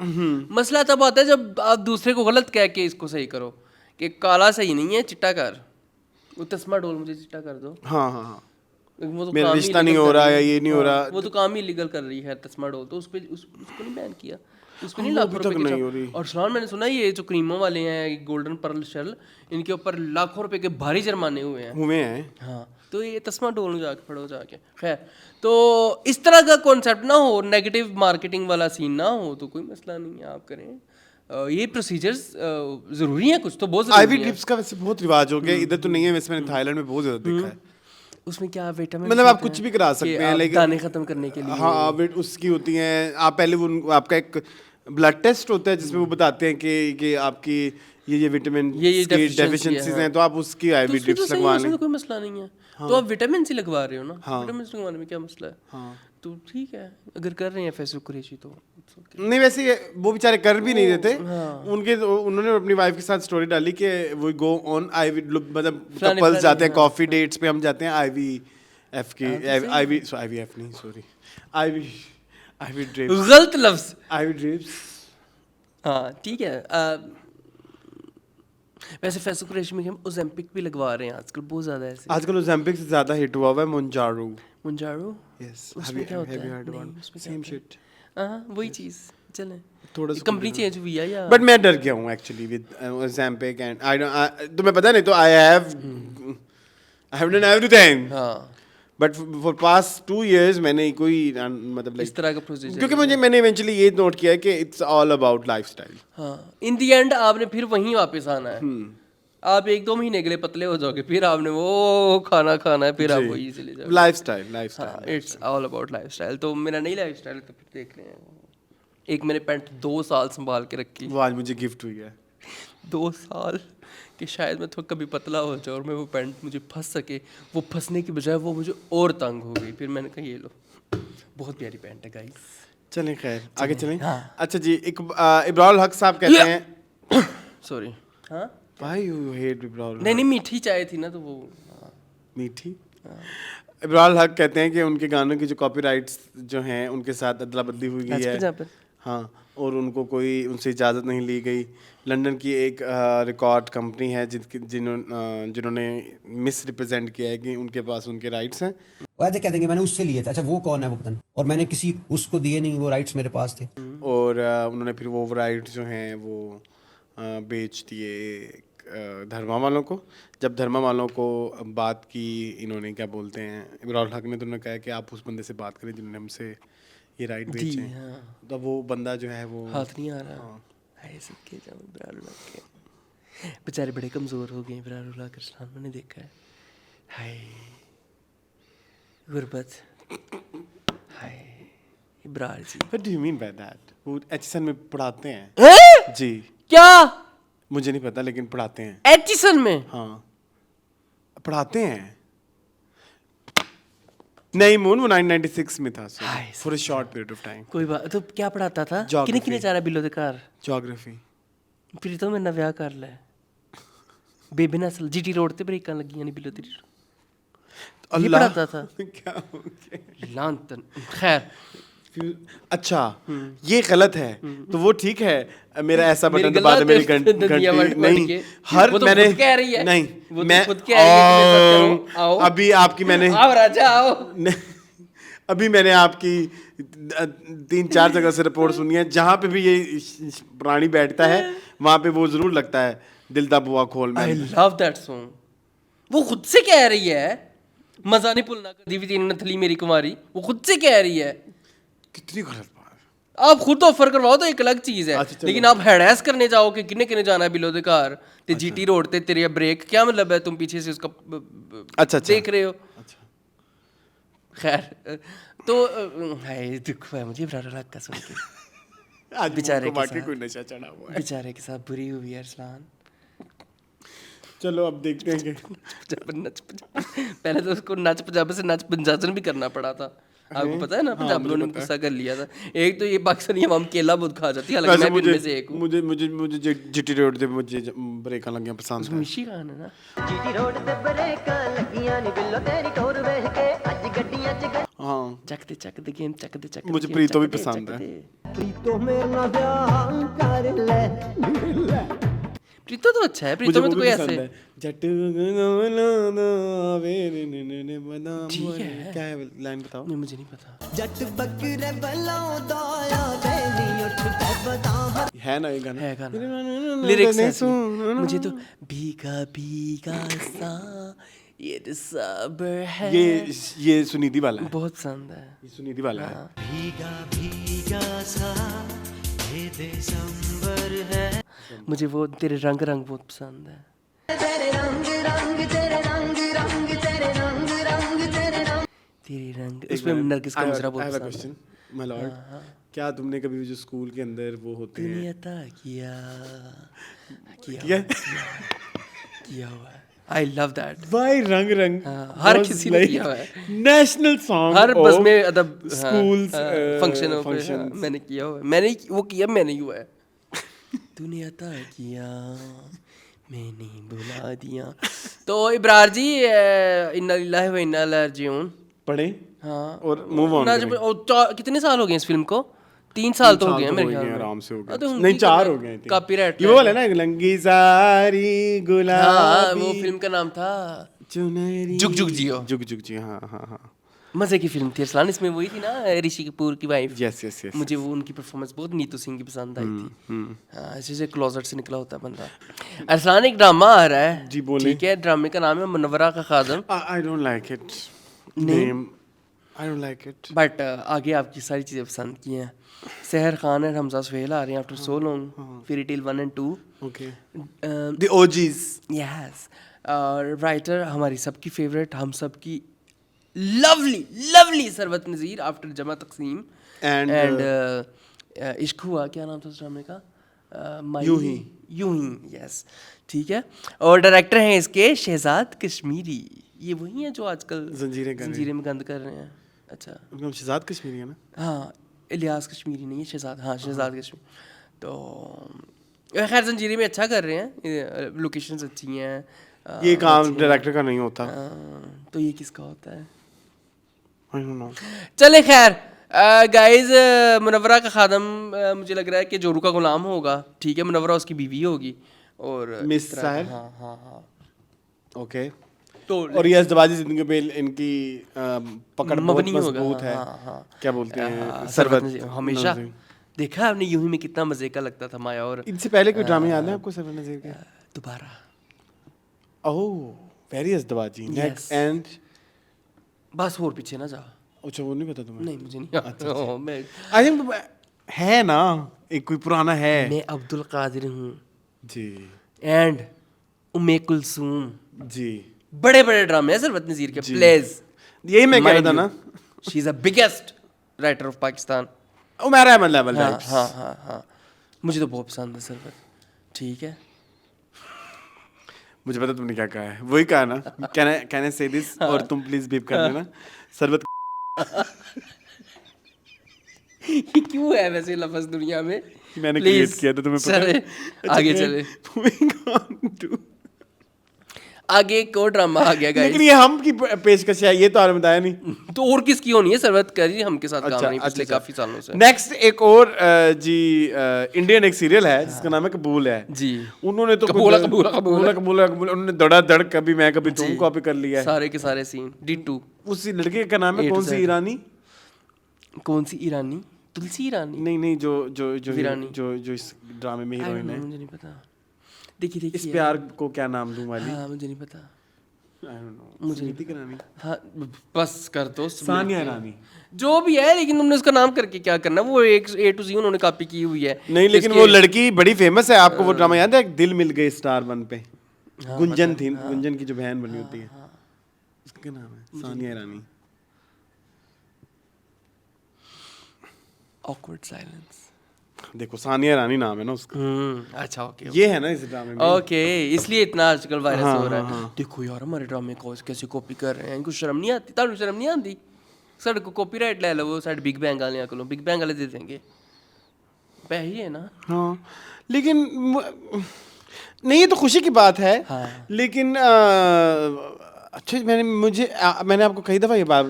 मसला तब आता है जब आप दूसरे को गलत कह के इसको सही करो कि काला सही नहीं है, चिट्टा कर, वो तस्मा डोल मुझे चिट्टा कर दो। हाँ हाँ हाँ, वो तो मेरा काम ही रिश्ता नहीं illegal हो कर रहा रही है, है। ये नहीं हो हाँ, रहा। वो तो काम ही लीगल कर रही है तस्मा डोल, तो उसको नहीं बैन किया, उसको नहीं वो लाखों अभी रुपए तक के नहीं हो रही। और सलमान, मैंने सुना ये जो क्रीमों वाले हैं गोल्डन पर्ल शेल, इनके ऊपर लाखों रुपए के भारी जुर्माने हुए हैं। हुए हैं। हाँ, तो ये तस्मा डोल जाके पढ़ो जाके। खैर, तो इस तरह का कॉन्सेप्ट ना हो, नेगेटिव मार्केटिंग वाला सीन ना हो, तो कोई मसला नहीं है, आप करें। ये प्रोसीजर्स ज़रूरी हैं, कुछ तो बहुत आईवी ज़रूरी है। ड्रिप्स का वैसे बहुत रिवाज हो गया, इधर तो नहीं है वैसे, मैंने थाईलैंड में बहुत ज्यादा देखा है। उसमें क्या विटामिन, मतलब आप कुछ भी करा सकते हैं, लेकिन दाने खत्म करने के लिए। हाँ, वेट उसकी होती हैं। आप पहले वो आपका एक ब्लड टेस्ट होता है जिसमें वो बताते हैं कि आपकी ये विटामिन ये की deficiency है, डेफिशिएंसीज हाँ। हैं, तो आप उसकी तो आईवी उसमें ड्रिप्स तो सही है, लगवा उसमें लें। तो कोई मसला नहीं है। तो आप विटामिन सी लगवा रहे हो ना, हाँ। विटामिन सी लगवाने में क्या मसला है? हाँ। तो ठीक है, अगर कर रहे हैं फैसल कुरैशी तो it's okay। नहीं, वैसे वो बेचारे कर भी नहीं देते। हाँ। उन्होंने अपनी वाइफ के साथ स्टोरी डाली कि वो गो ऑन आईवी, मतलब फलाने कपल्स फलाने, जाते हैं हाँ, कॉफी डेट्स पे, हम जाते हैं आईवीएफ की, हाँ, तो सही आईवीएफ नहीं, सॉरी, आईवी ड्रिप्स, गलत लफ्ज। IV drips. हाँ ठीक है। वैसे फैसल कुरैशी में हम ओजेम्पिक भी लगवा रहे हैं आजकल, बहुत ज़्यादा ऐसे। आजकल ओलंपिक से ज्यादा हिट हुआ हुआ है मोंजारो। मुंजारो, यस, उसमें क्या होता है? heard नहीं, about उसमें क्या same होता है? shit। हाँ, वही चीज़। चलें, थोड़ा सा कंपनी चेंज हुई है या? बट मैं डर गया हूँ actually with Olympic and I don't, तुम्हें पता नहीं तो आई हैव डन एवरीथिंग, हाँ, बट फॉर पास्ट 2 years मैंने कोई मतलब इस तरह का प्रोसीजर। क्योंकि मैंने इवेंचुअली ये नोट किया है कि इट्स ऑल अबाउट लाइफस्टाइल। हाँ, इन दी एंड आपने फिर वहीं वापस आना है। आप 1-2 महीने के लिए पतले हो जाओगे, फिर आपने वो खाना खाना है, फिर आप वही चले जाओगे। लाइफस्टाइल हाँ, इट्स ऑल अबाउट लाइफस्टाइल। तो मेरा नहीं लाइफस्टाइल, तो फिर देख रहे हैं। एक मैंने पैंट 2 साल संभाल के रखी, वो आज मुझे गिफ्ट हुई है। 2 साल, कि शायद मैं थोड़ा कभी पतला हो जाऊँ और मैं वो पैंट मुझे फंस सके। वो फंसने की बजाय वो मुझे और तंग हो गई, फिर मैंने कहा ये लो, बहुत प्यारी पैंट है गाइस। चलें, खैर आगे चलें। हाँ। अच्छा जी, इब्रार हक साहब कहते हैं, सॉरी। हाँ, व्हाई यू हेट इब्रार? नहीं, मीठी चाय थी ना, तो वो मीठी। इब्रार हक कहते हैं कि उनके गानों की जो कॉपीराइट्स जो हैं उनके साथ अदला बदली हुई गई है। जहाँ पर हाँ, और उनको कोई उनसे इजाज़त नहीं ली गई। लंदन की एक रिकॉर्ड कंपनी है जिन्होंने मिस रिप्रेजेंट किया है कि उनके पास उनके राइट्स हैं। वो ऐसे कह देंगे मैंने उससे लिए थे, अच्छा वो कौन है वो पता नहीं, और मैंने किसी उसको दिए नहीं, वो राइट्स मेरे पास थे। और उन्होंने फिर वो राइट्स जो हैं वो बेच दिए धर्मा वालों को। जब धर्मा वालों को बात की इन्होंने, क्या बोलते हैं, इब्रार हक ने, तो उन्होंने कहा कि आप उस बंदे से बात करें जिन्होंने हमसे ये राइट बेचे हैं। हाँ। तो वो बंदा जो है वो हाथ नहीं आ रहा। हाय सदके जाऊं इब्रारुल्लाह के, बेचारे बड़े कमज़ोर हो गए इब्रारुल्लाह के सलाम, मैंने देखा है। हाय गुरबत, हाय इब्रार जी। What do you mean by that? वो एचएसएन में पढ़ाते हैं हैं? जी। क्या? मुझे नहीं पता, लेकिन पढ़ाते हैं। एचिसन में? हाँ, पढ़ाते हैं। नहीं मून, वो 996 में था, for a short period of time. कोई बात तो क्या पढ़ाता था? Geography। किने किने जाना बिलो दे घर? ज्योग्राफी। फिर तो मेरे विआह कर ले। बेबी नस्ल जीटी रोड ते ब्रेकां लगियां नहीं बिलो तेरी। ये पढ़ाता था? क्या हो गया? लानतन। खैर, अच्छा, ये गलत है तो वो ठीक है। मेरा ऐसा मेरी बटन दबा दे, मेरी गलत घंटी वर्ड नहीं, के। हर वो तो मैंने खुद कह रही है। नहीं, वो तो मैं खुद कह रही है कि मेरे साथ करो, आओ। अभी आपकी मैंने आओ राजा आओ। अभी मैंने आपकी 3-4 जगह से रिपोर्ट सुनी है, जहाँ पे भी ये प्राणी बैठता है वहाँ पे वो जरूर लगता है दिल दा बुआ खोल आई में। Love that song. वो खुद से कह रही है, मजा नहीं भूलना कभी भी तीन नथली मेरी कुमारी, वो खुद से कह रही है। कितनी गलत बात। आप खुद ऑफर करवाओ तो एक अलग चीज है, अच्छा, लेकिन आप हैरेस करने जाओ कि किन्ने किन्ने जाना है बिलो दे घर ते जीटी रोड ते तेरे ब्रेक, क्या मतलब है तुम पीछे से उसका अच्छा देख रहे हो। अच्छा, खैर, तो हाय दुख है मुझे इब्रार का सुन के। आज बेचारे को के बाकी साथ। कोई नशा चढ़ा हुआ है। बेचारे के साथ बुरी हुई है अरसलान। चलो अब देखते हैं कि पहले तो उसको नच पंजाबी से नच पंजाबन भी करना पड़ा था। आपको पता है ना, पंजाबियों ने गुस्सा कर लिया था। एक तो ये पाकिस्तानी अवाम केला बहुत खा जाती है, हालांकि वैसे मैं भी मुझे उनमें से एक हूँ। मुझे मुझे मुझे जिटी रोड पे मुझे ब्रेकां लगियां पसंद है। मिशी खान है ना। जीटी रोड ते ब्रेकां लगियां नी बिल्लो तेरी टोर वेख के अज गड्डियां च हाँ चक दे गेम चक दे मुझे प्रीतो भी पसंद है। प्रीतो मेरे नाल ब्याह कर ले। प्रीतो तो अच्छा है, मुझे प्रीतो में वो तो भी कोई पसंद ऐसे है। जट गगना वेरे ने बना ठीक है। क्या है लाइन बताओ। नहीं, मुझे नहीं पता। जट बकरे बलाउंदा आ देनी उठ के बता। है ना ये गाना? है गाना, लिरिक्स ऐसी। मुझे तो भीगा भीगा सा ये सब्र है, ये सुनिधि वाला है। बहुत पसंद है। ये सुनिधि वाला है। भीगा भीगा सा ये दिसंबर है। मुझे वो तेरे रंग रंग बहुत पसंद है। तेरे रंग रंग तेरे रंग रंग तेरे रंग रंग तेरे रंग। तेरे रंग, उसमें नरगिस का मुजरा बहुत पसंद है। क्वेश्चन माय लॉर्ड, क्या तुमने कभी जो स्कूल के अंदर वो होते हैं दुनिया ता किया क्या किया हुआ है। I love that. भाई रंग रंग हर किसी ने किया हुआ है। नेशनल सॉन्ग हर बस में अदब schools, फंक्शनों पे functions। मैंने किया हुआ है। मैंने वो किया, मैंने ही हुआ है। दुनिया ता किया मैंने बुला दिया। तो इब्रार जी, इन्ना लिल्लाहि व इन्ना इलैहि राजिऊन। पढ़े हाँ, और मूव ऑन कितने साल हो गए इस फिल्म को? 3 साल तो हो गए हैं मेरे ख्याल में। आराम से हो हाँ, तो गए। उनकी नहीं 4 हो गए। कॉपीराइट ये वो वाला ना लंगी सारी हाँ, गुलाबी वो फिल्म का नाम था चुनरी जुग जुग जियो। जुग जुग जी हाँ हाँ हाँ मजे की फिल्म थी अरसलान। इसमें वही थी ना ऋषि कपूर की वाइफ। यस यस यस मुझे वो उनकी परफॉर्मेंस बहुत नीतू सिंह की पसंद आई थी। हाँ, ऐसे से क्लोजेट से निकला होता है बंदा। अरसलान, एक ड्रामा आ रहा है। जी, बोलें। ठीक है, ड्रामे का नाम है मुनव्वरा का खादम। I don't like it name I don't like it but आगे आपकी सारी चीज़ें पसंद की हैं। सहर खान और हमजा सुहेल आ रहे हैं after so long. Fairy tale 1 and 2। Okay the OGs yes. Writer हमारी सबकी फेवरेट, हम सबकी लवली लवली सरवत नज़ीर आफ्टर जमा तकसीम And, एंड इश्क हुआ, क्या नाम था उस ड्रामे का? यूं ही। यूं ही, यस। ठीक है। और डायरेक्टर हैं इसके शहजाद कश्मीरी। ये वही हैं जो आजकल जंजीरें कर रहे हैं। जंजीरें में गंद कर रहे हैं। अच्छा, उनका नाम शहजाद कश्मीरी है ना? हाँ, इलियास कश्मीरी नहीं है, शहजाद। हाँ, शहजाद कश्मीरी। तो खैर जंजीरें में अच्छा कर रहे हैं, लोकेशंस अच्छी हैं। ये काम डायरेक्टर का नहीं होता। तो ये किसका होता है? आई डोंट नो। चले खैर गाइस, मुनव्वरा का खादम मुझे लग रहा है कि जोरू का गुलाम होगा। ठीक है, मुनव्वरा उसकी बीवी होगी और मिस इस तरह- साहिर? हाँ हाँ हाँ। ओके तो और ये अज़दवाजी जिंदगी पे इनकी पकड़ बहुत मबनी होगा। मजबूत है। हाँ, हाँ। क्या बोलते हैं सरवत सरवत नज़ीर, हमेशा नज़ीर। देखा आपने यूं ही में कितना मजे का लगता था माया। और इनसे पहले कोई ड्रामे याद है आपको सरवत नज़ीर के? दोबारा ओह वेरी अज़दवाजी नेक्स्ट Yes. एंड बस और पीछे ना जा। अच्छा वो नहीं पता तुम्हें? नहीं, मुझे नहीं आता। मैं आई थिंक है ना एक कोई पुराना है मैं अब्दुल कादिर हूँ जी एंड उम्मे कुलसूम। जी बड़े बड़े ड्रामे हैं सरवत नज़ीर के। प्लेज यही मैं कह रहा था ना she is the biggest writer of Pakistan. Umair Ahmed level हाँ राइट्स। हाँ हाँ हाँ, मुझे तो बहुत पसंद है सरवत। ठीक है, मुझे पता तुमने क्या कहा है, वही कहा ना कैन आई से दिस और तुम प्लीज बीप कर देना सरवत। ये क्यों है वैसे लफ्ज़ दुनिया में? मैंने Please, क्रिएट किया था, तुम्हें पता है? चले आगे चले। Moving on to- आगे एक और ड्रामा आ गया गाइस। लेकिन ये हम की पेशकश है, ये तो आपने बताया नहीं। तो और किसकी होनी है? सरवत करी हम के साथ काम अच्छा नहीं पिछले अच्छा काफी सालों से। नेक्स्ट एक और जी इंडियन एक सीरियल है जिसका नाम है कबूल है जी। उन्होंने तो कबूला, कुछ- कबूला, कबूला। कबूला, कबूला, उन्होंने धड़ाधड़ कभी मैं कभी तुम जी। कॉपी कर लिया है। सारे के सारे सीन D2। उसी लड़के का नाम है A to कौन सी Z। ईरानी? कौन सी ईरानी? तुलसी ईरानी? नहीं नहीं जो जो जो वीरानी। जो जो इस ड्रामे में I don't हीरोइन know, है। मुझे नहीं पता। देखिए इस देखिए प्यार को क्या नाम दूं वाली? हाँ, मुझे नहीं पता। I don't know, मुझे सुनीति की रानी? हाँ, बस कर दो। सानिया ईरानी? जो भी है, लेकिन तुमने उसका नाम करके क्या करना? वो एक A to Z उन्होंने कॉपी की हुई है। नहीं लेकिन इसके- वो लड़की बड़ी फेमस है, आपको वो ड्रामा याद है दिल मिल गए स्टार 1 पे? गुंजन थी, गुंजन की जो बहन बनी होती है, उसका क्या नाम है? सानिया ईरानी। Awkward silence। देखो सानिया रानी नाम है ना उसका, अच्छा ओके ये है ना इस ड्रामे में। ओके, इसलिए इतना आजकल वायरस हो रहा है। देखो यार हमारे ड्रामे को कैसे कॉपी कर रहे हैं, इनको शर्म नहीं आती? ਤੁਹਾਨੂੰ शर्म नहीं आती? साढ़े को कॉपीराइट ले लो, वो साढ़े बिग बैंग वाले को, बिग बैंग वाले दे देंगे, पैसे है ना। हाँ लेकिन नहीं, ये तो खुशी की बात है। हाँ। लेकिन अच्छा मैंने आपको कई दफ़ा ये बात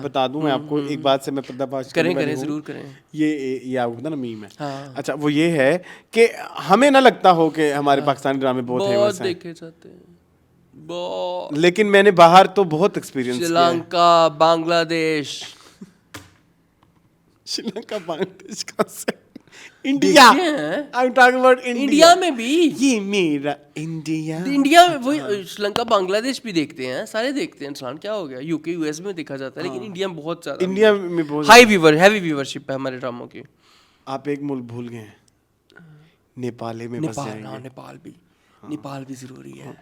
बता दूं मैं आपको, एक बात से मैं पर्दाफाश करें करने वाली करें हूँ। जरूर करें। ये आपको पता ना मीम है। हाँ। अच्छा वो ये है कि हमें ना लगता हो कि हमारे पाकिस्तानी ड्रामे बहुत बहुत फेमस हैं, देखे जाते हैं, बहुत। लेकिन मैंने बाहर तो बहुत एक्सपीरियंस किया है। श्रीलंका, बांग्लादेश, श्रीलंका बांग्लादेश का से इंडिया, देखे हैं? I am talking about India में भी। ये मेरा इंडिया। इंडिया में वही श्रीलंका बांग्लादेश भी देखते हैं, सारे देखते हैं। इंसान क्या हो गया, यूके यूएस में देखा जाता है, लेकिन इंडिया में बहुत ज्यादा, इंडिया में बहुत हैवी व्यूवरशिप है हमारे ड्रामों की। आप एक मुल्क भूल गए हैं, नेपाल में बस नेपाल, जाएंगे। हाँ नेपाल भी जरूरी है।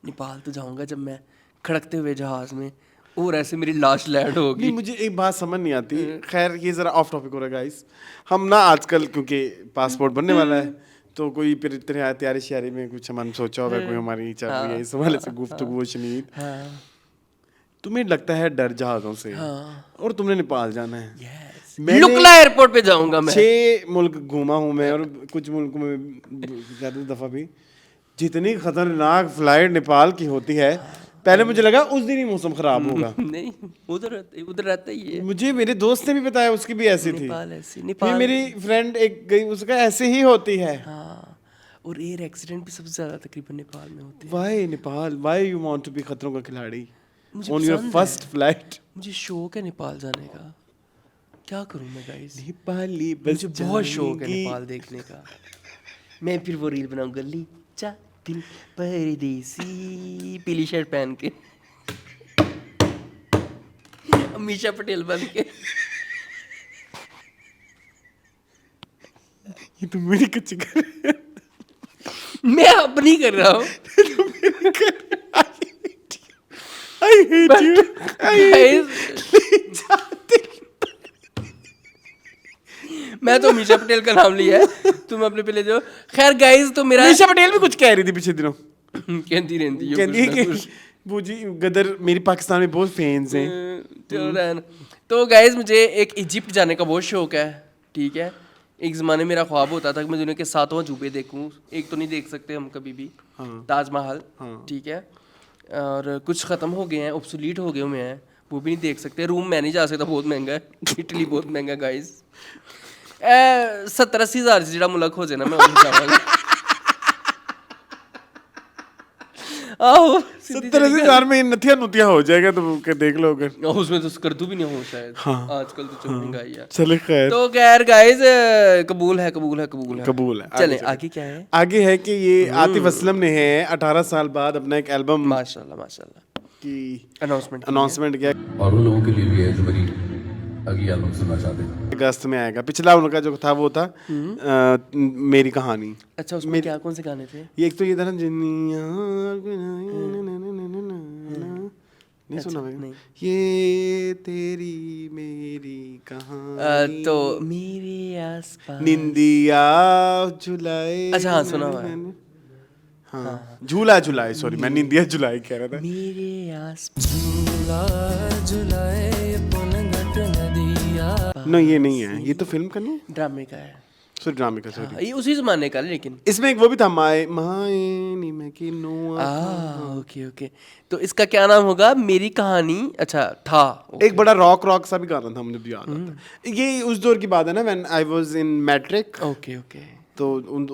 नेपाल तो जाऊंगा जब मैं खड़कते हुए जहाज में, और ऐसे मेरी लाश लैंड होगी। नहीं मुझे एक बात समझ नहीं आती, खैर ये ज़रा ऑफ टॉपिक हो रहा है गाइस। हम ना आजकल क्योंकि पासपोर्ट बनने वाला है, तो कोई फिर तैयारी श्यारी में कुछ हमने सोचा होगा, कोई हमारी चल रही है इस हवाले से गुफ्तगू शनीद। तुम्हें लगता है डर जहाज़ों से, और तुमने नेपाल जाना है। लुकला एयरपोर्ट पे जाऊंगा मैं। 6 मुल्क घूमा हूँ मैं, और कुछ मुल्कों में ज़्यादा दफ़ा भी। जितनी खतरनाक फ्लाइट नेपाल की होती है, पहले मुझे लगा उस दिन ही मौसम खराब होगा। नहीं, उधर रहता ही है। मुझे मेरे दोस्त ने भी बताया उसकी भी ऐसी थी। नेपाल ऐसी, फिर नेपाल मेरी फ्रेंड एक गई, उसका ऐसे ही होती है। हाँ, और एयर एक्सीडेंट भी सबसे ज्यादा तकरीबन नेपाल में होते हैं। Why Nepal, why you want to be खतरों का खिलाड़ी मुझे ऑन योर पसंद फर्स्ट है। फ्लाइट। मुझे शौक है नेपाल जाने का, क्या करूं मैं गाइस, नेपाली बस मुझे बहुत शौक है जाएंगी। नेपाल देखने का। मैं फिर वो रील बनाऊंगा, गली चा दिल परदेसी, पीली शर्ट पहन के, अमीषा पटेल बन के। ये तो मेरी कच्ची कर मैं अब नहीं कर रहा हूँ। I hate you. मैं तो अमीषा पटेल का नाम लिया है, तुम अपने पे ले जाओ। खैर गाइस, तो मेरा अमीषा पटेल भी कुछ कह रही थी पिछले दिनों, कहती रहती है कहती है कि वो जी गदर मेरी पाकिस्तान में बहुत फैंस हैं। चलो रहना। तो गाइस मुझे एक इजिप्ट जाने का बहुत शौक है, ठीक है। एक ज़माने मेरा ख्वाब होता था कि मैं दुनिया के 7वां अजूबे देखूं। एक तो नहीं देख सकते हम कभी भी, ताजमहल, ठीक है, और कुछ ख़त्म हो गए हैं, ऑब्सोलीट हो गए हुए हैं, वो भी नहीं देख सकते। रूम मैं नहीं जा सकता, बहुत महंगा है। इटली बहुत महंगा गाइस। 70-80 हज़ार से जड़ा मुल्क हो जाए ना, मैं वहीं जाऊँगा। आहो 70-80 हज़ार में नथिया नुतिया हो जाएगा, तो के देख लो अगर। उसमें तो स्कर्दू भी नहीं हो शायद। आजकल तो चल महंगाई है। चले खैर, तो खैर गाइस, कबूल है। कबूल है। चलें आगे क्या है? आगे है कि ये आतिफ असलम ने है 18 साल बाद अपना एक एल्बम माशाल्लाह की अनाउंसमेंट किया। और उन लोगों के लिए भी है जो मेरी अगली एल्बम सुनना चाहते हैं। अगस्त में आएगा। पिछला उनका जो था वो था मेरी कहानी। अच्छा, उसमें क्या कौन से गाने थे? ये एक तो ये था ना जिन्निया, नहीं सुना मैंने? नहीं। ये तेरी मेरी कहानी, तो मेरे आसपास निंदिया झुलाए। अच्छा, हाँ, सुना हुआ है। हाँ, झूला झुलाए, सॉरी मैं निंदिया झुलाए कह रहा था। मेरे आसपास नो ये नहीं है, ये तो फिल्म का नहीं है, ड्रामे का है। सॉरी ड्रामे का, सॉरी। ये उसी ज़माने का है, लेकिन इसमें एक वो भी था, माए माए नी मैं की नो। ओके। तो इसका क्या नाम होगा? मेरी कहानी। अच्छा था। एक बड़ा रॉक सा भी गाना था, मुझे भी याद आता है। ये उस दौर की बात है ना, when I was in matric. Okay. तो उन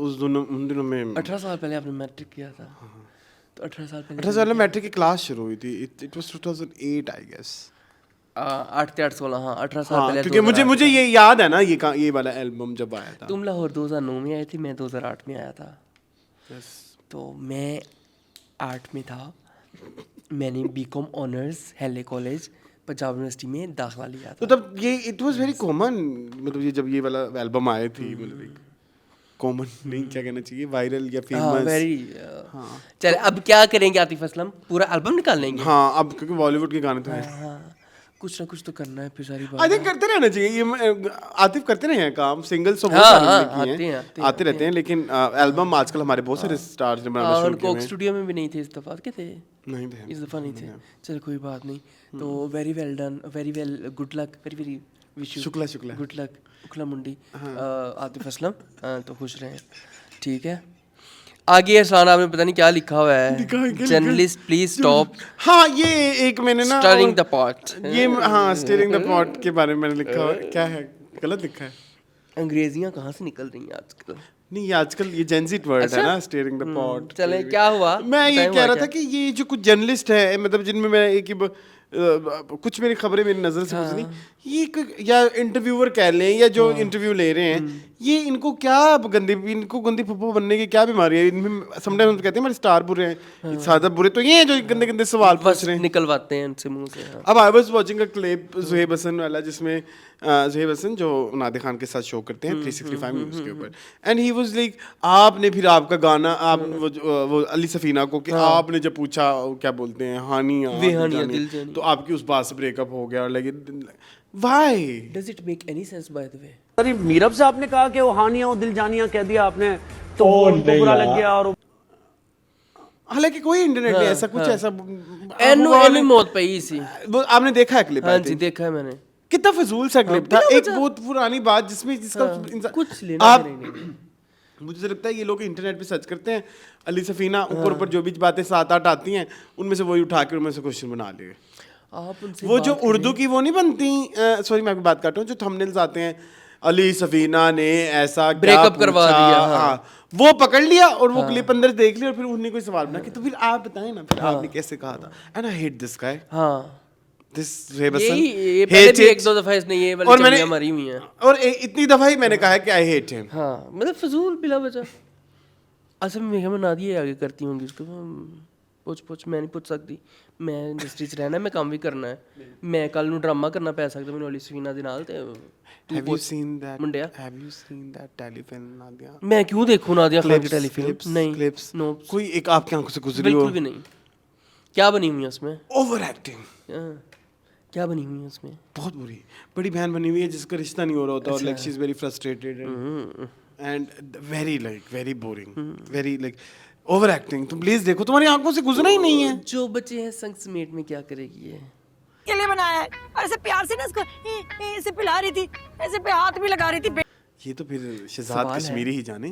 दिनों में 18 साल पहले आपने मैट्रिक किया था, तो 18 साल पहले 18 साल में मैट्रिक की क्लास शुरू हुई थी। It was 2008 I guess. 8-16, हाँ 18 साल पहले। क्योंकि मुझे ये याद है ना, ये वाला एल्बम जब आया था। तुम लाहौर 2009 में आई थी, मैं 2008 में आया था। तो मैं 8 में था, मैंने बीकॉम ऑनर्स हेले कॉलेज पंजाब यूनिवर्सिटी में दाखिला लिया था। तो तब ये इट वाज वेरी कॉमन, मतलब ये जब ये वाला एल्बम आए थी, मतलब कॉमन नहीं, क्या कहना चाहिए, वायरल या फेमस। वेरी। चल अब क्या करेंगे आतिफ असलम, पूरा एल्बम निकाल लेंगे। हाँ, अब क्योंकि बॉलीवुड के गाने तो हैं। कुछ ना कुछ तो करना है फिर सारी आई बात। थिंक करते रहना चाहिए ये। आतिफ करते रहे हैं काम, सिंगल्स तो बहुत हाँ, सारे हाँ, उन्होंने किए आते हैं, आते रहते हैं, लेकिन एल्बम आजकल हमारे बहुत सारे स्टार्स ने बनाना शुरू किए कोक हैं। स्टूडियो में भी नहीं थे इस दफ़ा के थे, नहीं थे, इस दफ़ा नहीं थे। चल कोई बात नहीं। तो very well done, very well, good luck, very very wish you Shukla Shukla. Good luck, उखला मुंडी। आतिफ असलम, तो खुश रहें, ठीक है। आगे एहसान आपने पता नहीं क्या लिखा हुआ है, जर्नलिस्ट प्लीज स्टॉप हाँ ये एक मैंने ना स्टरिंग द पॉट। ये हाँ स्टीयरिंग द पॉट के बारे में मैंने लिखा हुआ है। क्या है, गलत लिखा है? अंग्रेजियाँ कहाँ से निकल रही हैं आजकल? नहीं ये आजकल ये जेनजिट वर्ड है ना, स्टीयरिंग द पॉट। चले क्या हुआ? मैं ये बताएं कह हुआ रहा क्या? था कि ये जो कुछ जर्नलिस्ट है, मतलब जिनमें मैं एक ही कुछ मेरी खबरें मेरी नज़र से गुजरी, ये या इंटरव्यूअर कह लें या जो इंटरव्यू ले रहे हैं, ये इनको क्या इनको गंदी फुप्पो बनने की क्या बीमारी है इनमें? समटाइम्स हम कहते हैं हमारे स्टार बुरे हैं, सादा बुरे तो ये हैं जो गंदे गंदे सवाल पूछ बस रहे हैं। निकलवाते हैं उनसे मुंह से। हाँ। अब I was watching a clip Zuhaib Hasan वाला, जिसमें ज़ुहैब हसन जो नादे खान के साथ शो करते हैं 365 न्यूज़ के ऊपर, एंड ही वाज लाइक आपने फिर आपका गाना आप वो अली सफीना को कि आपने जब पूछा क्या बोलते हैं हानिया दिल जानी, तो आपकी उस बात से ब्रेकअप हो गया, लगे why? Does it make any sense by the way? अरे मीरब साहब ने कहा कि वो हानिया और दिल जानिया कह दिया आपने, तो उनको बुरा लग गया। और हालांकि कोई इंटरनेट में ऐसा कुछ ऐसा एनु मौत पे ही सी। आपने देखा है क्लिप? हाँ जी देखा है मैंने। कितना फजूल सा क्लिप था, एक बहुत पुरानी बात जिसका कुछ लेना आप देना नहीं। मुझे लगता है ये लोग इंटरनेट पे सर्च करते हैं अली सफीना, ऊपर ऊपर जो भी बातें 7-8 आती हैं उनमें से वही उठा के उनमें से क्वेश्चन बना लिए। आप उनसे वो जो उर्दू की वो नहीं बनती, सॉरी मैं आपकी बात काट रहा हूँ, जो थंबनेल्स आते हैं अली सफीना ने ऐसा ब्रेकअप करवा दिया, हाँ वो पकड़ लिया और वो क्लिप अंदर देख लिया और फिर उन्हें कोई सवाल बना कि तो फिर आप बताएं ना फिर आपने कैसे कहा था। And I hate this guy, हाँ दिस ज़ुहैब हसन, ये पहले भी एक दो दफा इसने ये वाली चलियां मारी हुई हैं, और इतनी दफा ही मैंने कहा है कि आई हेट हिम। हाँ मतलब फजूल बिला वजह। असल में मैं नादिया आगे करती होंगी उसको, पुछ मैं नहीं पुछ सकती, मैं इंडस्ट्री च रहना, मैं काम भी करना है, मैं कल नूं ड्रामा करना पै सकदा मैनूं अली सफीना दे नाल। ते Have you seen that? मुंडिया Have you seen that telefilm Nadia? मैं क्यों देखूं नादिया खान की Clips, टेलीफिल्म? नहीं clips. नो कोई एक आपकी आंखों से गुजरी हो? बिल्कुल भी नहीं। क्या बनी हुई है उसमें? ओवर एक्टिंग क्या बनी हुई है उसमें? बहुत बुरी। बड़ी बहन बनी हुई है जिसका रिश्ता नहीं हो रहा होता और like she is very frustrated and very boring, very like over acting. तुम प्लीज देखो, तुम्हारी आंखों से गुजरा ही नहीं है। जो बच्चे हैं संग समेट में क्या करेगी ये? के लिए बनाया है और ऐसे प्यार से ना इसको ऐसे पिला रही थी, ऐसे पे हाथ भी लगा रही थी। ये तो फिर शहजाद कश्मीरी ही जाने,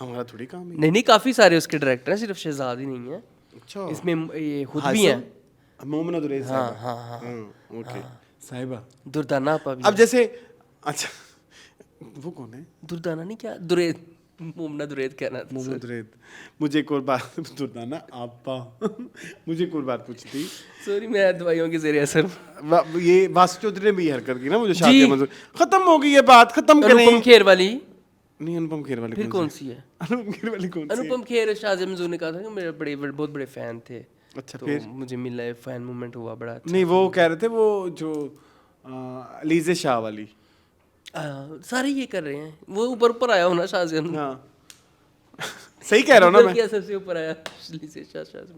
हमारा थोड़ी काम है। नहीं काफी सारे उसके डायरेक्टर हैं, सिर्फ शहजाद ही नहीं है। अच्छा इसमें ये खुद भी हैं। मोमना दुरेद साहिबा। हाँ ओके साहिबा। दुर्दाना आपा भी अब जैसे अच्छा वो कौन है? दुर्दाना नहीं, क्या दुरेद, मोमना दुरेद कहना था। मोहम्मद रेद। मुझे एक और बात दुर्दाना आपा मुझे एक और बात पूछी थी। सॉरी मैं दवाइयों के ज़रिए असर। ये वासु चौधरी ने भी हरकत की ना, मुझे शादी मंजूर। खत्म हो गई ये बात, खत्म करें। अनुपम खेर वाली नहीं, अनुपम खेर वाली फिर कौन सी है? अनुपम खेर वाली कौन सी? अनुपम खेर शाहज़ मंजूर ने कहा था कि मेरे बहुत बड़े फैन थे। अच्छा तो फिर मुझे मिला है, फैन मूवमेंट हुआ बड़ा अच्छा। नहीं, वो कह रहे थे वो जो अलीज़े शाह वाली। सारे ये कर रहे हैं, वो ऊपर ऊपर आया होना शाहज़। हाँ सही कह रहा हूँ ना मैं। क्या सबसे ऊपर आया से शाहज़।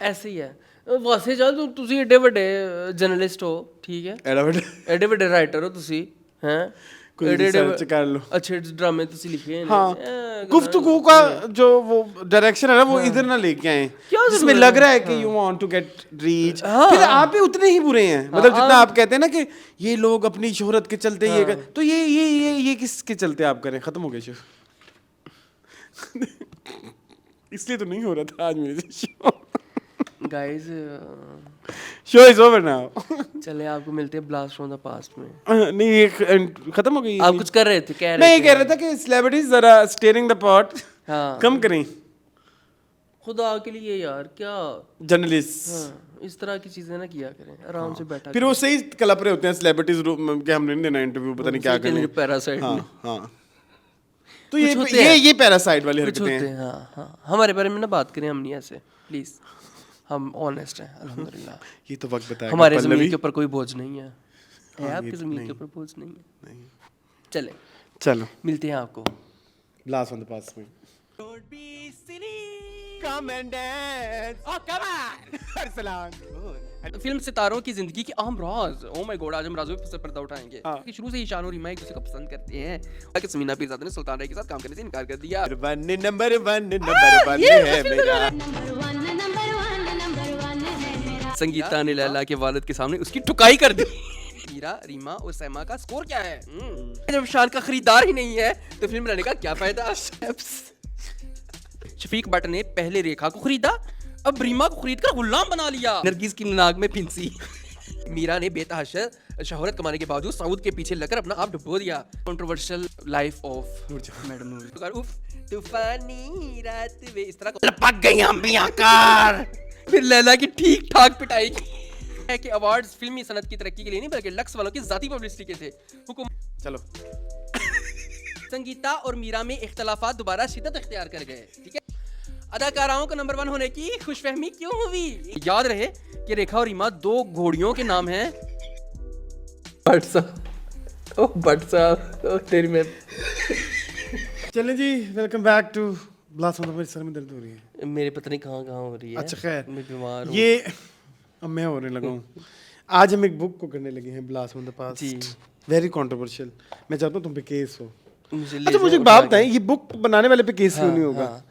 ऐसे ही है वासे जा तो ਤੁਸੀਂ ਏਡੇ ਵੱਡੇ जर्नलिस्ट हो, ठीक है, ਏਡੇ ਵੱਡੇ राइटर हो ਤੁਸੀਂ, हैं सर्च कर लो। अच्छे ड्रामे ਤੁਸੀਂ लिखे हैं। हाँ गुफ्तगू का जो वो डायरेक्शन है ना वो इधर ना लेके आए, जिसमें लग रहा है कि you want to get rich. फिर आप भी उतने ही बुरे हैं, मतलब जितना आप कहते हैं ना कि ये लोग अपनी शोहरत के चलते ये तो ये किसके चलते आप करें? खत्म हो गए शो। इसलिए तो नहीं हो रहा था आज मेरे show. Guys show is over now. चले आपको मिलते हैं ब्लास्ट फ्रॉम द पास्ट में। नहीं ये खत्म हो गई। आप कुछ कर रहे थे, कह रहे मैं ये थे। कह रहा था कि सेलिब्रिटीज जरा स्टीयरिंग द पॉट कम करें खुदा के लिए यार, क्या जर्नलिस्ट इस तरह की चीजें ना किया करें, आराम से बैठा फिर वो सही कलप रहे होते हैं सेलिब्रिटीज के हमने नहीं देना इंटरव्यू, पता नहीं क्या करें। पैरासाइट हाँ तो ये पैरासाइट वाली कुछ हरकतें होते हैं। हैं। हाँ हमारे बारे में ना बात करें, हम नहीं ऐसे प्लीज, हम ऑनेस्ट हैं अल्हम्दुलिल्लाह। ये तो वक्त बताया हमारे ज़मीन के ऊपर कोई बोझ नहीं है, आपकी ज़मीन नहीं। के ऊपर बोझ नहीं है। चले चलो मिलते हैं आपको ब्लास्ट ऑन द पास में। Come and dance. Oh, come on. Arsalan. Film सितारों की जिंदगी के अहम राज। ओ माय गॉड, आज हम राजों पे पर्दा उठाएंगे कि शुरू से ही शान और रीमा एक दूसरे को पसंद करते हैं। कि समीना पीरजादा ने सुल्तान राय के साथ काम करने से इनकार कर दिया। नंबर वन है मेरा। संगीता ने लैला के वालिद के सामने उसकी टुकाई कर दी। मीरा, रीमा और सैमा का स्कोर क्या है? जब शान का खरीदार ही नहीं है तो फिल्म बनाने का क्या फायदा? शफीक भट्ट ने पहले रेखा को खरीदा, अब रीमा को खरीद कर गुलाम बना लिया। नरगिस की नाक में फिंसी। मीरा ने बेतहाशा शोहरत कमाने के बावजूद सऊद के पीछे लगकर अपना आप डुबो दिया। कंट्रोवर्शियल लाइफ ऑफ मैडम नूर। उफ तूफानी रात वे इस तरह लपक गई हम भी आकर। फिर लैला की ठीक ठाक पिटाई की है कि अवार्ड्स फिल्मी सनत की तरक्की के लिए नहीं बल्कि लक्स वालों की जाती पब्लिसिटी के थे। हुकुम चलो। संगीता और मीरा में इख्तलाफात दोबारा शिद्दत इख्तियार कर गए। ठीक है, अदाकाराओं को नंबर 1 होने की खुशफहमी क्यों हुई? याद रहे कि रेखा और रीमा 2 घोड़ियों के नाम हैं। भट्ट साहब, ओ तेरी मैं। चलें जी, वेलकम बैक टू ब्लास्ट। मेरे सर में दर्द हो रही है। मेरे पता नहीं कहाँ हो रही है। अच्छा खैर, मैं बीमार हूँ। ये अब मैं होने लगा हूँ। आज हम एक बुक को करने लगे हैं, blast from the past. Very controversial. मैं चाहता हूँ तुम पे केस हो। अच्छा मुझे एक बात बताएं, ये बुक बनाने वाले पे केस क्यों नहीं होगा?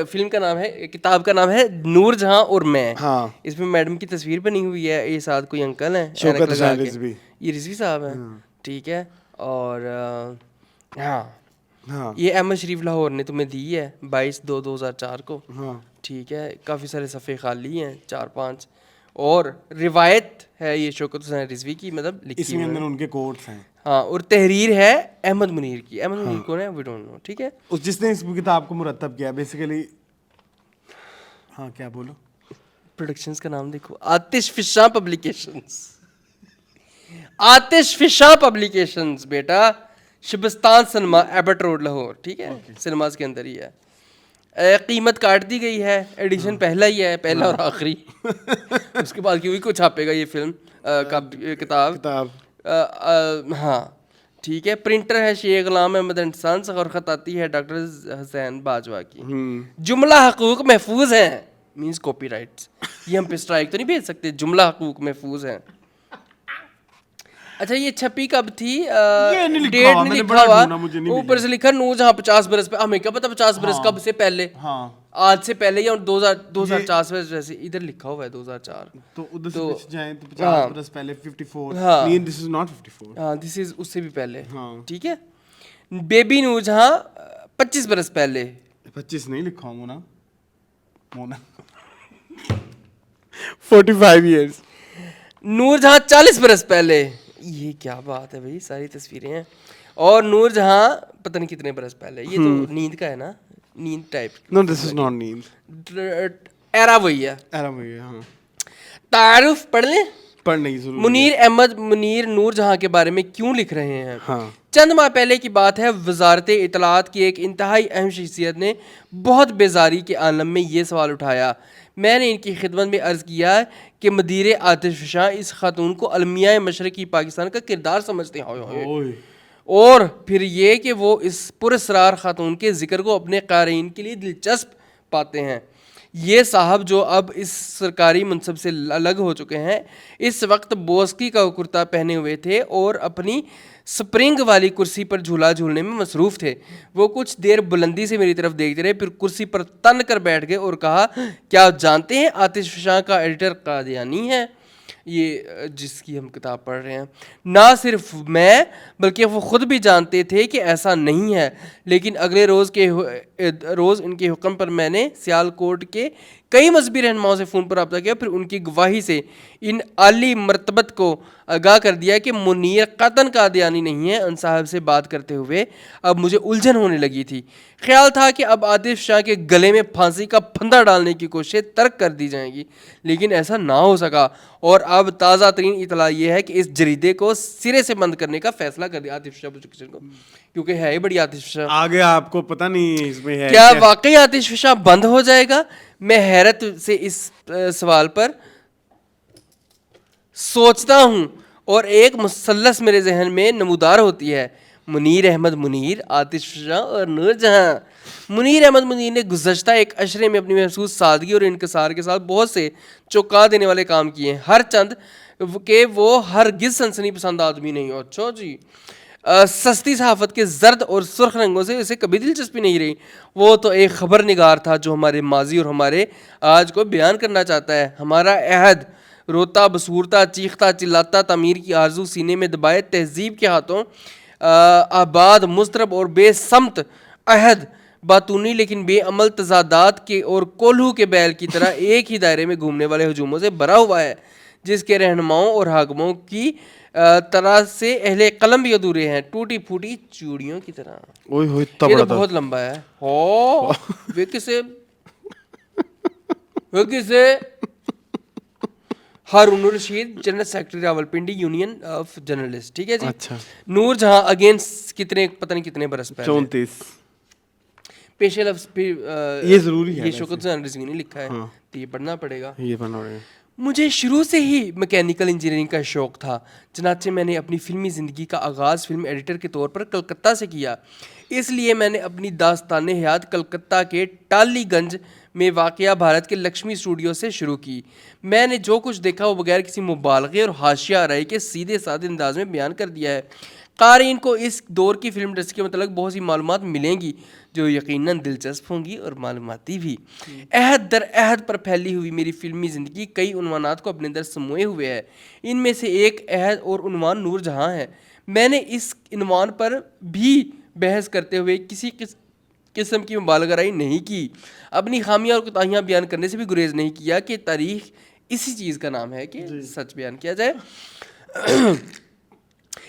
फिल्म का नाम है, किताब का नाम है नूर जहां और मैं। हाँ। इसमें मैडम की तस्वीर बनी हुई है। ये साथ कोई अंकल हैं, शौकत ऐनक लगा हुसैन के। रिजवी। ये रिजवी साहब हैं। ठीक है, और हाँ ये अहमद शरीफ लाहौर ने तुम्हें दी है 22/2/2004 को। हाँ ठीक है, काफ़ी सारे सफ़े खाली हैं, 4-5, और रिवायत है ये शौकत हुसैन रिजवी की, मतलब लिखी इसमें अंदर उनके कोट्स हैं। हाँ, और तहरीर है अहमद मुनीर की। अहमद मुनीर कौन है? We don't know. ठीक है, उस जिसने इस किताब को मुरतब किया बेसिकली। हाँ क्या बोलो? प्रोडक्शंस का नाम देखो, आतिश फिशा पब्लिकेशंस। आतिश फिशा पब्लिकेशंस बेटा, शिबस्तान सिनेमा, एबट रोड, लाहौर। ठीक है, सिनेमाज के अंदर ही है। कीमत काट दी गई है। एडिशन पहला ही है, पहला और आखिरी। उसके बाद क्यों को छापेगा ये फिल्म का किताब। हाँ ठीक है, प्रिंटर है शेख गुलाम अहमद एंड सन्स, और खत आती है डॉक्टर हुसैन बाजवा की। जुमला हकूक महफूज हैं, मींस कॉपीराइट्स। ये हम पे स्ट्राइक तो नहीं भेज सकते, जुमला हकूक महफूज हैं। अच्छा, ये छपी कब थी? डेट नहीं लिखा हुआ, ऊपर से लिखा नूर जहाँ 50 बरस पे। हमें क्या पता 50 बरस कब से पहले? हाँ। आज से पहले या 2004 से जैसे इधर लिखा हुआ है 2004, तो उधर से पीछे जाएं तो 50 बरस पहले 54। हाँ। नहीं, दिस इज नॉट 54। हाँ, दिस इज उससे भी पहले। हाँ। ठीक है, बेबी नूर जहाँ 25 बरस पहले। 25 नहीं लिखा हूँ ना, मोना 45 इयर्स। नूर जहाँ 40 बरस पहले। ये क्या बात है भाई, सारी तस्वीरें हैं। और नूर जहाँ पता नहीं कितने बरस पहले। ये तो नींद का है ना, नींद type. No, this is not नींद। एरा वही है। एरा वही है। हाँ, तारुफ पढ़ लें। पढ़ नहीं जरूर। मुनीर अहमद मुनीर नूर जहाँ के बारे में क्यों लिख रहे हैं? हाँ। चंद माह पहले की बात है, वजारत इतलात की एक इंतहाई अहम शख्सियत ने बहुत बेजारी के आलम में ये सवाल उठाया। मैंने इनकी खिदमत में अर्ज़ किया कि मदीर आतिश फिशा इस खातून को अलमिया मशरक़ी पाकिस्तान का किरदार समझते हैं, और फिर ये कि वो इस पुरस्रार खातून के ज़िक्र को अपने क़ारीन के लिए दिलचस्प पाते हैं। ये साहब जो अब इस सरकारी मनसब से अलग हो चुके हैं, इस वक्त बोस्की का कुर्ता पहने हुए थे और अपनी स्प्रिंग वाली कुर्सी पर झूला झूलने में मसरूफ़ थे। वो कुछ देर बुलंदी से मेरी तरफ देखते रहे, फिर कुर्सी पर तन कर बैठ गए और कहा, क्या आप जानते हैं आतिश फिशा का एडिटर कादियानी है? ये जिसकी हम किताब पढ़ रहे हैं। ना सिर्फ मैं बल्कि वो ख़ुद भी जानते थे कि ऐसा नहीं है, लेकिन अगले रोज़ इनके हुक्म पर मैंने सियालकोट के कई मजहबी रहनुमाओं से फ़ोन पर रब्ता किया, फिर उनकी गवाही से इन आली मरतबत को आगाह कर दिया कि मुनीर कतन कादियानी नहीं है। उन साहब से बात करते हुए अब मुझे उलझन होने लगी थी। ख्याल था कि अब आतिफ शाह के गले में फांसी का फंदा डालने की कोशिश तर्क कर दी जाएंगी, लेकिन ऐसा ना हो सका, और अब ताज़ा तरीन इतला ये है कि इस जरीदे को सिरे से बंद करने का फैसला कर दिया आतिफ शाह को, क्योंकि है ही बड़ी आतिश फिशा। आगे आपको पता नहीं इसमें है क्या वाकई आतिश फिशा बंद हो जाएगा? मैं हैरत से इस सवाल पर सोचता हूँ और एक मुसल्लस मेरे जहन में नमूदार होती है। मुनीर अहमद मुनीर, आतिश शाह और नूरजहां। मुनीर अहमद मुनीर ने गुज़श्ता एक अशरे में अपनी महसूस सादगी और इनकसार के साथ बहुत से चौंका देने वाले काम किए हैं, हर चंद के वो हरगिज़ सनसनी पसंद आदमी नहीं हो। अच्छा जी। सस्ती सहाफ़त के जर्द और सुर्ख रंगों से इसे कभी दिलचस्पी नहीं रही। वो तो एक ख़बर निगार था जो हमारे माजी और हमारे आज को बयान करना चाहता है। हमारा अहद रोता बसूरता चीखता चिल्लाता तमीर की आरजू सीने में दबाए तहजीब के हाथों आबाद मुस्तरब और बेसमत अहद बातूनी लेकिन बेअमल तजादात के और कोल्हू के बैल की तरह एक ही दायरे में घूमने वाले हजूमों से भरा हुआ है, जिसके रहनुमाओं और हाकमों की तरह से अहले कलम भी अधूरे हैं, टूटी फूटी चूड़ियों की तरह। ओए होए इतना ये बड़ा तो था। बहुत लंबा है। हो वे किसे Haroon Rashid, general secretary Rawalpindi union of journalist. ठीक है जी। अच्छा। नूर जहां अगेन कितने पता नहीं कितने बरस पहले 34। पेशे लफ्ज ये ज़रूरी है ये शौकत हुसैन रिजवी ने लिखा है, तो ये पढ़ना पड़ेगा। ये पढ़ना पड़ेगा। मुझे शुरू से ही मैकेनिकल इंजीनियरिंग का शौक़ था, चनाचे मैंने अपनी फ़िल्मी ज़िंदगी का आगाज़ फ़िल्म एडिटर के तौर पर कलकत्ता से किया। इसलिए मैंने अपनी दास्तान हयात कलकत्ता के टालीगंज में वाक़या भारत के लक्ष्मी स्टूडियो से शुरू की। मैंने जो कुछ देखा वो बगैर किसी मुबालगे और हाशिया आराई के सीधे साधे अंदाज में बयान कर दिया है। क़ारीन को इस दौर की फ़िल्म इंडस्ट्री के मतलब बहुत सी मालूमात मिलेंगी जो यकीनन दिलचस्प होंगी और मालूमाती भी। अहद दर अहद पर फैली हुई मेरी फ़िल्मी ज़िंदगी कई उन्वानात को अपने अंदर समोए हुए है। इनमें से एक अहद और उन्वान नूर जहां है। मैंने इस उन्वान पर भी बहस करते हुए किसी किस्म की मुबालगराई नहीं की, अपनी खामियां और कोताहियां बयान करने से भी गुरेज नहीं किया कि तारीख इसी चीज़ का नाम है कि सच बयान किया जाए।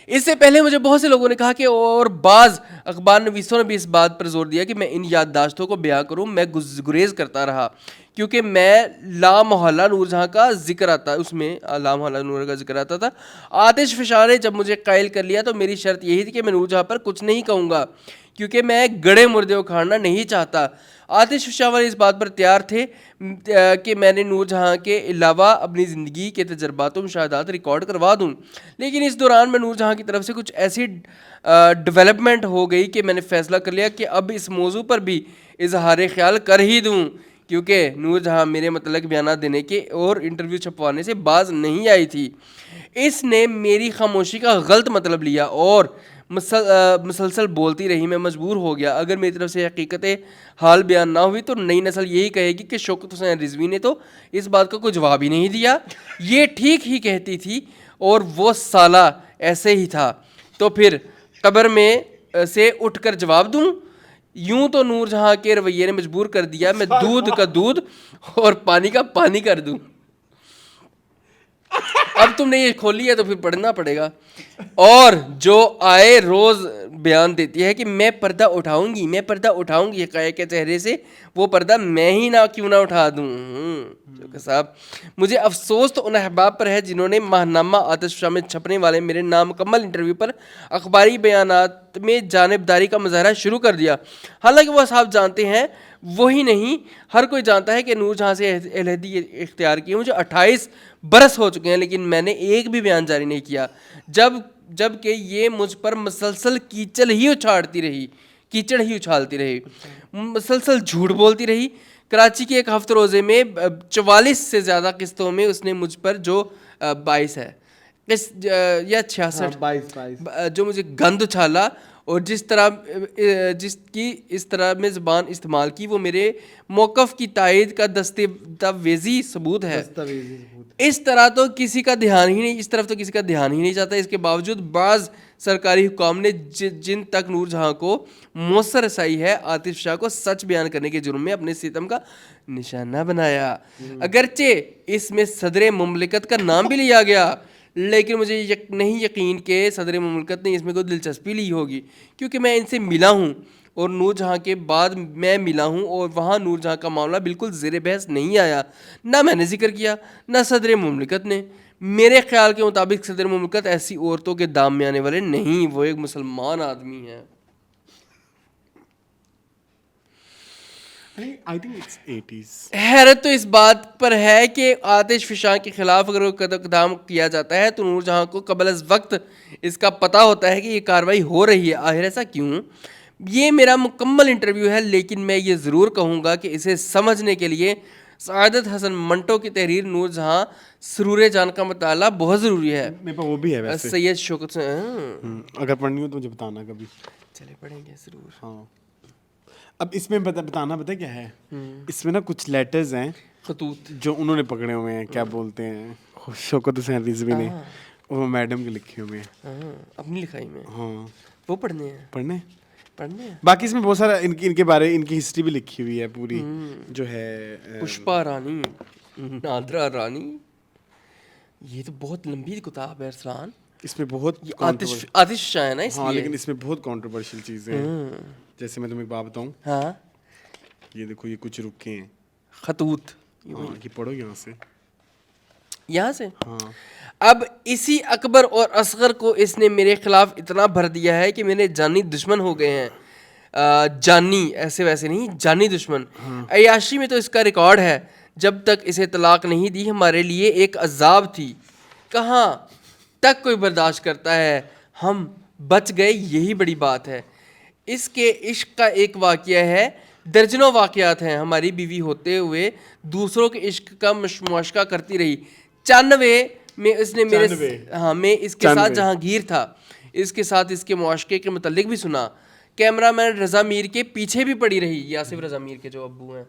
इससे पहले मुझे बहुत से लोगों ने कहा कि और बाज़ अखबार नवीसों ने भी इस बात पर जोर दिया कि मैं इन याददाश्तों को बयां करूं। मैं गुरेज करता रहा क्योंकि मैं ला मोहल्ला नूरजहां का जिक्र आता, उसमें ला मोहल्ला नूर का जिक्र आता था। आतिश फिशार ने जब मुझे कायल कर लिया तो मेरी शर्त यही थी कि मैं नूरजहां पर कुछ नहीं कहूँगा क्योंकि मैं गड़े मुर्दे उखाड़ना नहीं चाहता। आतिश फिशावर इस बात पर तैयार थे कि मैंने नूरजहां के अलावा अपनी ज़िंदगी के तजर्बात मुशाहदात रिकॉर्ड करवा दूं, लेकिन इस दौरान मैं नूरजहां की तरफ से कुछ ऐसी डेवलपमेंट हो गई कि मैंने फ़ैसला कर लिया कि अब इस मौजू पर भी इजहार ख्याल कर ही दूं, क्योंकि नूरजहां मेरे मतलब बयान देने के और इंटरव्यू छपवाने से बाज नहीं आई थी। इसने मेरी खामोशी का गलत मतलब लिया और मुसलसल बोलती रही। मैं मजबूर हो गया। अगर मेरी तरफ से हकीकत हाल बयान ना हुई तो नई नस्ल यही कहेगी कि शौकत हुसैन रिजवी ने तो इस बात का कोई जवाब ही नहीं दिया, ये ठीक ही कहती थी और वो साला ऐसे ही था, तो फिर कब्र में से उठकर जवाब दूं? यूं तो नूरजहां के रवैये ने मजबूर कर दिया मैं दूध का दूध और पानी का पानी कर दूं। अब तुमने ये खोली है तो फिर पढ़ना पड़ेगा। और जो आए रोज़ बयान देती है कि मैं पर्दा उठाऊंगी, मैं पर्दा उठाऊंगी हक़ाइक़ के चेहरे से, वो पर्दा मैं ही ना क्यों ना उठा दूं। साहब, मुझे अफसोस तो उन अहबाब पर है जिन्होंने माहनामा आतिश शाह में छपने वाले मेरे नामुकम्मल इंटरव्यू पर अखबारी बयानात में जानिबदारी का मुजाहरा शुरू कर दिया। हालांकि वह साहब जानते हैं, वही नहीं हर कोई जानता है कि नूरजहां से अलहदी इख्तियार की मुझे 28 बरस हो चुके हैं, लेकिन मैंने एक भी बयान जारी नहीं किया, जबकि ये मुझ पर मुसलसल कीचड़ ही उछालती रही, मुसलसल झूठ बोलती रही। कराची के एक हफ्ते रोज़े में 44 से ज़्यादा किस्तों में उसने मुझ पर जो 22 है या 66 जो मुझे गंद उछाला और जिसकी इस तरह में ज़बान इस्तेमाल की, वो मेरे मौक़िफ़ की तायद का दस्तावेज़ी सबूत है। इस तरफ तो किसी का ध्यान ही नहीं जाता। इसके बावजूद बाज़ सरकारी हुकाम ने जिन तक नूरजहां को मौसर रसाई है, आतिफ शाह को सच बयान करने के जुर्म में अपने सितम का निशाना बनाया। अगरचे इसमें सदर मुमलिकत का नाम भी लिया गया, लेकिन मुझे नहीं यकीन कि सदर मुमलिकत ने इसमें कोई दिलचस्पी ली होगी, क्योंकि मैं इनसे मिला हूँ और नूरजहां के बाद मैं मिला हूँ और वहाँ नूरजहां का मामला बिल्कुल ज़ेर बहस नहीं आया। ना मैंने जिक्र किया ना सदर मुमलिकत ने। मेरे ख्याल के मुताबिक सदर मुमलिकत ऐसी औरतों के दाम में आने वाले नहीं, वो एक मुसलमान आदमी है। I think it's 80s। हैरत तो इस बात पर है कि आतिश फिशां के खिलाफ अगर कोई कदम किया जाता है तो नूरजहां को कबल अज़ वक्त इसका पता होता है कि ये कार्रवाई हो रही है। आखिर ऐसा क्यों? ये मेरा मुकम्मल इंटरव्यू है, लेकिन मैं ये ज़रूर कहूँगा कि इसे समझने के लिए सआदत हसन मंटो की तहरीर नूरजहां सरूर जान का मताला बहुत ज़रूरी है। मेरे पास वो भी है वैसे। सैयद शौकत से अगर पढ़नी हो तो मुझे बताना कभी। चले पढ़ेंगे ज़रूर। हाँ, अब इसमें बताना पता है क्या है, इसमें ना कुछ लेटर्स हैं खतूत जो उन्होंने पकड़े हुए हैं, क्या बोलते हैं, शौकत हुसैन रिजवी ने, वो मैडम के लिखे हुए हैं। अपनी लिखाई में हाँ, वो पढ़ने हैं। पढ़ने हैं बाकी इसमें बहुत सारा इनके बारे, इनकी हिस्ट्री भी लिखी हुई है पूरी, जो है पुष्पा रानी, नादरा रानी। ये तो बहुत लंबी किताब है अरसलान। इसमें बहुत आतिश शाह है ना इसलिए। हाँ, लेकिन इसमें बहुत कंट्रोवर्शियल चीज़ें हैं। जैसे मैं तुम्हें एक बात बताऊँ, हाँ, ये देखो, ये कुछ रुके हैं खतूत हाँ, ये पढ़ो यहाँ से, यहाँ से। हाँ। अब इसी अकबर और असगर को इसने मेरे खिलाफ इतना भर दिया है कि मेरे जानी दुश्मन हो गए हैं। जानी ऐसे वैसे नहीं, जानी दुश्मन। अयाशी में तो इसका रिकॉर्ड है, जब तक इसे तलाक नहीं दी हमारे लिए एक अजाब थी। कहाँ तक कोई बर्दाश्त करता है, हम बच गए, यही बड़ी बात है। इसके इश्क का एक वाक़या है, दर्जनों वाक़यात हैं। हमारी बीवी होते हुए दूसरों के इश्क का मुआशका करती रही। 94 में इसने मेरे हाँ, मैं इसके साथ जहांगीर था, इसके साथ इसके मुआशके के मुतल्लिक भी सुना। कैमरामैन रज़ा मीर के पीछे भी पड़ी रही, यासिफ रज़ा मीर के जो अब्बू हैं।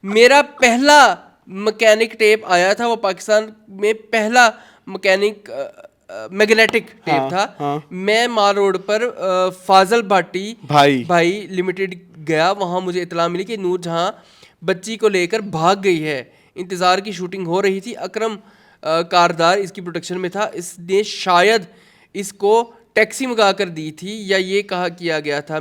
मेरा पहला मैकेनिक टेप आया था, वो पाकिस्तान में पहला मैग्नेटिक टेप था। मैं माल रोड पर फाजल भाटी भाई लिमिटेड गया, वहाँ मुझे इतला मिली कि नूरजहां बच्ची को लेकर भाग गई है। इंतज़ार की शूटिंग हो रही थी, अकरम कारदार इसकी प्रोडक्शन में था। इसने शायद इसको टैक्सी मंगा कर दी थी या ये कहा किया गया था।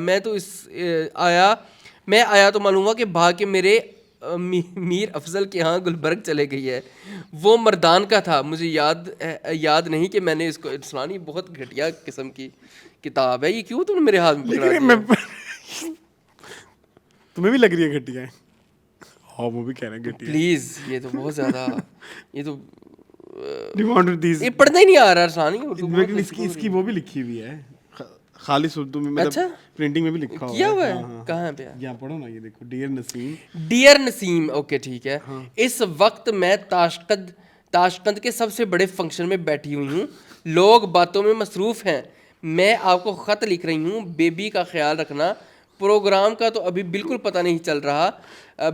मैं आया तो मालूम हुआ कि भाग के मेरे मीर अफजल के यहाँ गुलबर्ग चले गई है। वो मर्दान का था, मुझे याद नहीं कि मैंने इसको सुनानी। बहुत घटिया किस्म की किताब है ये। क्यों तुमने मेरे हाथ में पकड़ा दिया? तुम्हें भी लग रही है घटिया? हाँ, वो भी कह रहे हैं घटिया। प्लीज, ये तो बहुत ज्यादा, ये तो ये पढ़ना ही नहीं आ रहा आसानी। लेकिन इसकी वो भी लिखी हुई है खालिस उर्दू में, मतलब अच्छा? प्रिंटिंग में भी लिखा किया हुआ है। हाँ। कहाँ पे? यहाँ पढ़ो ना, ये देखो, डियर नसीम। ओके ठीक है। इस वक्त मैं ताशकंद के सबसे बड़े फंक्शन में बैठी हुई हूँ। लोग बातों में मसरूफ हैं। मैं आपको ख़त लिख रही हूँ। बेबी का ख्याल रखना। प्रोग्राम का तो अभी बिल्कुल पता नहीं चल रहा,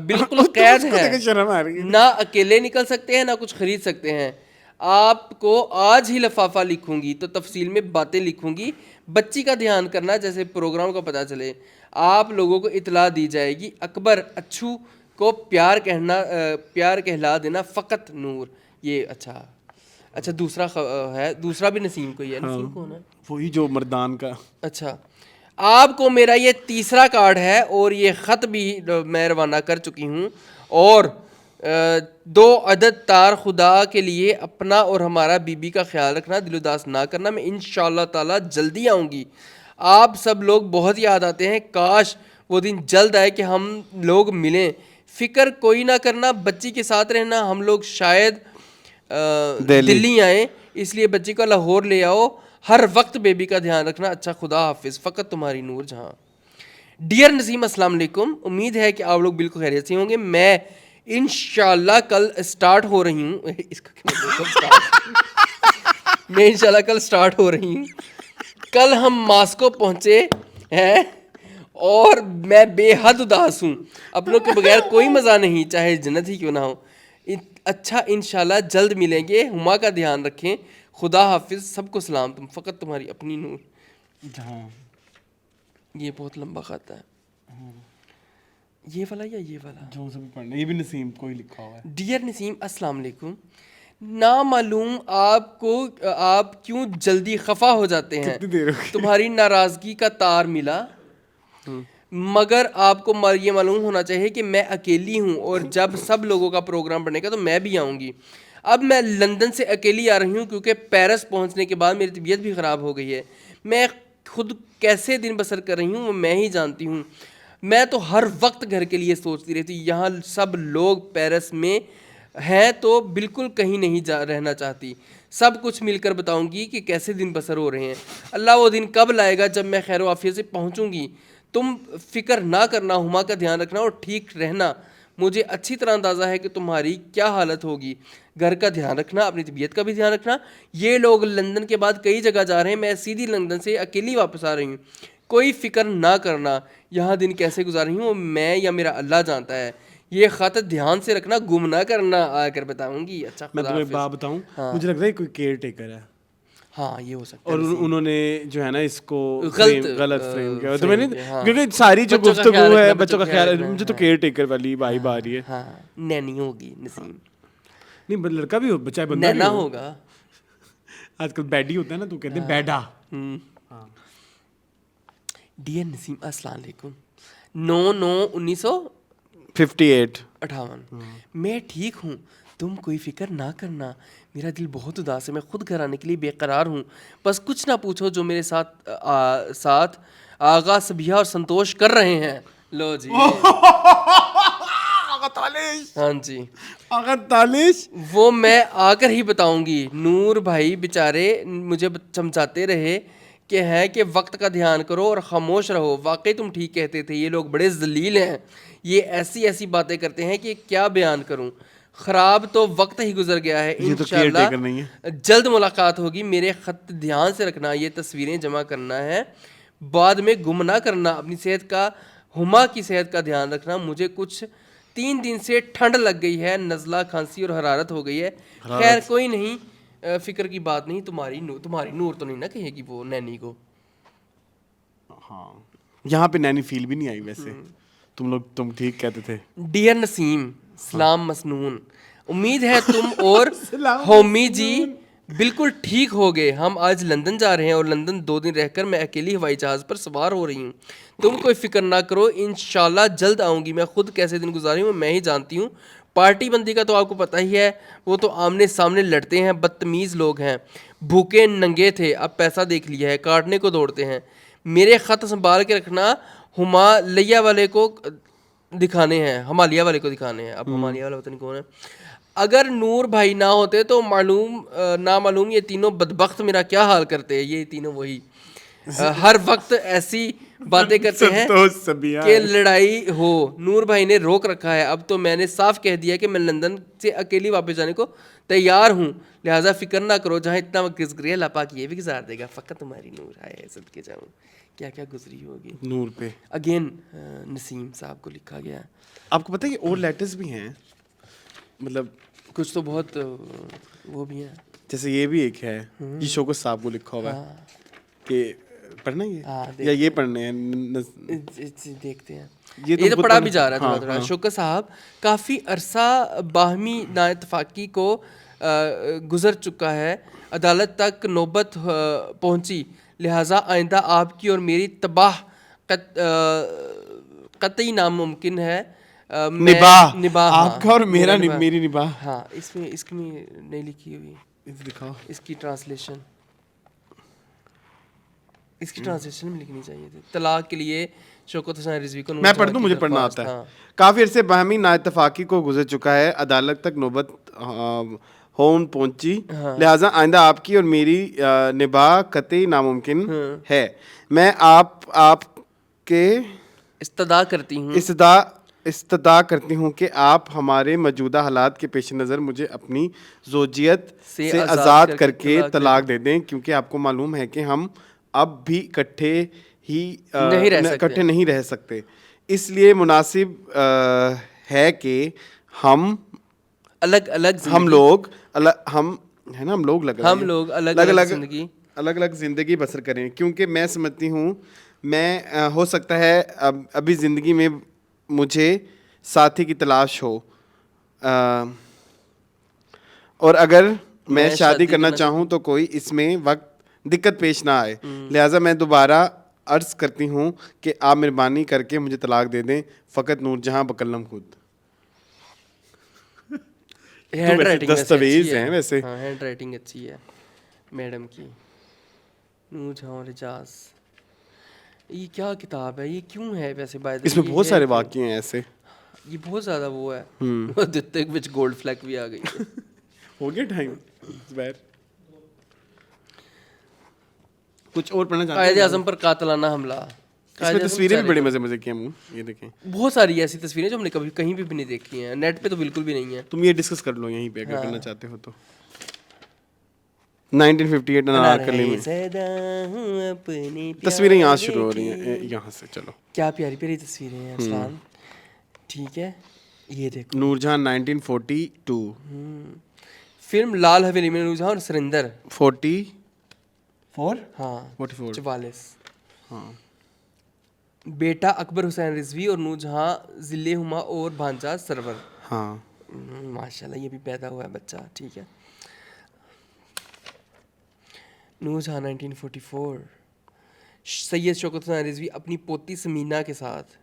बिल्कुल कैद है। ना अकेले निकल सकते हैं, ना कुछ खरीद सकते हैं। आपको आज ही लिफाफा लिखूंगी तो तफसील में बातें लिखूंगी। बच्ची का ध्यान करना, जैसे प्रोग्राम का पता चले आप लोगों को इतला दी जाएगी। अकबर अच्छू को प्यार कहला देना, फ़कत नूर। ये अच्छा दूसरा है, दूसरा भी नसीम को ही है। नसीम कौन है? वही जो मर्दान का। अच्छा, आपको मेरा ये तीसरा कार्ड है और ये ख़त भी मैं रवाना कर चुकी हूँ। और 2 अदद तार खुदा के लिए अपना और हमारा बीबी का ख्याल रखना, दिल उदास ना करना। मैं इंशाअल्लाह ताला जल्दी आऊँगी। आप सब लोग बहुत याद आते हैं, काश वो दिन जल्द आए कि हम लोग मिलें। फ़िक्र कोई ना करना, बच्ची के साथ रहना। हम लोग शायद दिल्ली आए, इसलिए बच्ची को लाहौर ले आओ। हर वक्त बेबी का ध्यान रखना। अच्छा, खुदा हाफिज़। फ़कत तुम्हारी नूरजहां। डियर नसीम, अस्सलाम वालेकुम। उम्मीद है कि आप लोग बिल्कुल खैरियत से होंगे। मैं इंशाल्लाह कल स्टार्ट हो रही हूँ। मैं इंशाल्लाह कल स्टार्ट हो रही हूँ। कल हम मास्को पहुँचे हैं और मैं बेहद उदास हूँ। अपनों के बगैर कोई मज़ा नहीं, चाहे जन्नत ही क्यों ना हो। अच्छा, इंशाल्लाह जल्द मिलेंगे। हुमा का ध्यान रखें। खुदा हाफिज़। सबको सलाम। तुम फ़कत तुम्हारी अपनी नूर। हाँ, ये बहुत लंबा खत है। ये वाला या ये वाला? जो सब पढ़ना, ये भी नसीम को ही लिखा हुआ है। डियर नसीम, अस्सलाम वालेकुम। ना मालूम आपको आप क्यों जल्दी खफा हो जाते हैं। कितनी देर हो गई? तुम्हारी नाराज़गी का तार मिला, मगर आपको ये मालूम होना चाहिए कि मैं अकेली हूँ और जब सब लोगों का प्रोग्राम बनेगा तो मैं भी आऊँगी। अब मैं लंदन से अकेली आ रही हूँ क्योंकि पेरिस पहुँचने के बाद मेरी तबीयत भी ख़राब हो गई है। मैं खुद कैसे दिन बसर कर रही हूँ वो मैं ही जानती हूँ। मैं तो हर वक्त घर के लिए सोचती रहती, यहाँ सब लोग पेरिस में हैं तो बिल्कुल कहीं नहीं जा रहना चाहती। सब कुछ मिलकर बताऊंगी कि कैसे दिन बसर हो रहे हैं। अल्लाह वो दिन कब लाएगा जब मैं खैर आफियत से पहुंचूंगी। तुम फिक्र ना करना, हुमा का ध्यान रखना और ठीक रहना। मुझे अच्छी तरह अंदाज़ा है कि तुम्हारी क्या हालत होगी। घर का ध्यान रखना, अपनी तबीयत का भी ध्यान रखना। ये लोग लंदन के बाद कई जगह जा रहे हैं, मैं सीधी लंदन से अकेली वापस आ रही हूँ। कोई फिक्र ना करना, यहाँ दिन कैसे गुजार रही हूँ वो मैं या मेरा अल्लाह जानता है। ये ख़त ध्यान से रखना, गुम ना करना, आकर बताऊंगी। अच्छा, मैं खुदा तुम्हें एक हाफिज़। बात बताऊं, मुझे लग रहा है कोई केयर टेकर है हाँ ये हो सकता है। और उन्होंने जो है ना इसको गलत फ्रेम किया। तो frame मैंने किया, हाँ। क्योंकि सारी जो बच्चों का गुफ्तगू ख्याल है रखना, बच्चों का ख्याल रखना, मुझे तो हाँ। केयर टेकर वाली वाइब आ रही है। हाँ, नैनी होगी नसीम, नहीं लड़का भी हो, चाहे बंदा भी नैना हो। होगा। आजकल बैडी होता है ना, तो कहते हैं बैडा। डियर नसीम, अस्सलाम वालेकुम। 9/9/1958। 58। मैं ठीक हूँ, तुम कोई फिक्र ना करना। मेरा दिल बहुत उदास है, मैं खुद घर आने के लिए बेकरार हूँ। बस कुछ ना पूछो जो मेरे साथ आगा, सबिया और संतोष कर रहे हैं। लो जी। हाँ जी, अगर तालिश वो मैं आकर ही बताऊंगी। नूर भाई बेचारे मुझे समझाते रहे कि है कि वक्त का ध्यान करो और खामोश रहो। वाकई तुम ठीक कहते थे, ये लोग बड़े जलील हैं। ये ऐसी ऐसी बातें करते हैं कि क्या बयान करूं। ख़राब तो वक्त ही गुजर गया है। ये तो केयर टेकर नहीं इंशाल्लाह जल्द मुलाकात होगी। मेरे ख़त ध्यान से रखना, ये तस्वीरें जमा करना है, बाद में गुम ना करना। अपनी सेहत का, हुमा की सेहत का ध्यान रखना। मुझे कुछ 3 दिन से ठंड लग गई है, नज़ला, खांसी और हरारत हो गई है। खैर कोई नहीं, फिक्र की बात नहीं। तुम्हारी नूर तो नहीं ना कहेगी वो नैनी को। हाँ, यहाँ पे नैनी फील भी नहीं आई वैसे। तुम ठीक कहते थे। डियर नसीम, सलाम मसनून। उम्मीद है तुम और होमी जी बिल्कुल ठीक हो गए। हम आज लंदन जा रहे हैं और लंदन 2 दिन रहकर मैं अकेली हवाई जहाज़ पर सवार हो रही हूँ। तुम कोई फिक्र ना करो, इंशाल्लाह जल्द आऊँगी। मैं खुद कैसे दिन गुजारी हूँ मैं ही जानती हूँ। पार्टी बंदी का तो आपको पता ही है, वो तो आमने सामने लड़ते हैं, बदतमीज़ लोग हैं। भूखे नंगे थे, अब पैसा देख लिया है, काटने को दौड़ते हैं। मेरे ख़त संभाल के रखना, हिमालय वाले को दिखाने हैं, हिमालय वाले को दिखाने हैं। अब हिमालय वाला पता नहीं कौन है। अगर नूर भाई ना होते तो ना मालूम ये तीनों बदबख्त मेरा क्या हाल करते हैं। ये तीनों वही हर वक्त ऐसी बातें करते हैं कि लड़ाई हो। नूर भाई ने रोक रखा है, अब तो मैंने साफ कह दिया कि मैं लंदन से अकेली वापस जाने को तैयार हूँ। लिहाजा फिक्र ना करो, जहाँ इतना वक्त गुजरी है अल्लाह पाक ये भी गुजार देगा। फ़कत तुम्हारी नूर आए सदके जाऊँ, क्या क्या गुजरी होगी। नूर पे अगेन नसीम साहब को लिखा गया है। आपको पता है कि और लेटर्स भी हैं, मतलब कुछ तो बहुत वो भी हैं। जैसे ये भी एक है, ये शोकत साहब को लिखा हुआ है कि पढ़ना ये या ये पढ़ने हैं देखते हैं। ये ये तो खुद पढ़ा पढ़ना- भी जा रहा है हाँ, थोड़ा थोड़ा। हाँ। शोकत साहब काफ़ी अरसा बाहमी नाइतफाकी को गुजर चुका है, अदालत तक नौबत पहुंची। लिहाजा आइंदा आपकी और मेरी तबाह कतई नामुमकिन है। निबाह हाँ, आपका और मेरा निबाह। मेरी निबाह। हाँ, इसमें नहीं लिखी हुई, दिखाओ इसकी ट्रांसलेशन में लिखनी चाहिए थी। तलाक के लिए शौकत हुसैन रिजवी को मैं पढ़ दूं, मुझे पढ़ना आता है। काफी अरसे बाहमी नाइतफाकी को गुजर चुका है, अदालत तक नौबत होन पहुंची। लिहाजा आइंदा आपकी और मेरी निबाह कतई नामुमकिन है। मैं आपके इस्तदा करती हूँ इस्तदा करती हूँ कि आप हमारे मौजूदा हालात के पेश नज़र मुझे अपनी ज़ौजियत से आज़ाद करके तलाक दे दें, क्योंकि आपको मालूम है कि हम अब भी इकट्ठे नहीं रह सकते। इसलिए मुनासिब है कि हम अलग ज़िंदगी बसर करें, क्योंकि मैं समझती हूँ मैं हो सकता है अभी ज़िंदगी में मुझे साथी की तलाश हो, और अगर मैं शादी करना चाहूँ तो कोई इसमें वक्त दिक्कत पेश ना आए। लिहाजा मैं दोबारा अर्ज़ करती हूँ कि आप मेहरबानी करके मुझे तलाक दे दें। फ़कत नूरजहां बकल्लम खुद। दस्तावेज हैं वैसे। हैंड राइटिंग अच्छी है मैडम की। नूरजहां रिजाज ये क्या किताब है, ये क्यों है वैसे बाय द इसमें बहुत सारे वाक्य हैं ऐसे। ये बहुत ज़्यादा वो है दित्ते विच गोल्ड फ्लैग भी आ गई। हो गया टाइम बैर कुछ और पढ़ना चाहते कायदे हैं? आजम पर कातलाना हमला। इसमें कायदे-ए-आज़म तस्वीरें भी सारे- बड़े मजे मजे की हैं, ये देखें। बहुत सारी ऐसी तस्वीरें जो हमने कभी कहीं भी नहीं देखी हैं, नेट पे तो बिल्कुल भी नहीं है। तुम ये डिस्कस कर लो यहीं पे अगर करना चाहते हो तो। 1958 अनारकली में सदा हूँ अपने तस्वीरें यहाँ प्यारे शुरू हो रही की। हैं, यहाँ से चलो। क्या प्यारी प्यारी तस्वीरें हैं अरसलान। ठीक है, ये देखो नूरजहां 1942 फिल्म लाल हवेली में नूरजहां और सुरिंदर। 44 हाँ 44 44। हाँ बेटा अकबर हुसैन रिजवी और नूरजहां जिले हुमा और भांजा सरवर। हाँ माशाल्लाह ये भी पैदा हुआ है बच्चा। ठीक है, नूरजहां 1944। सैयद शौकत हुसैन रिजवी अपनी पोती समीना के साथ।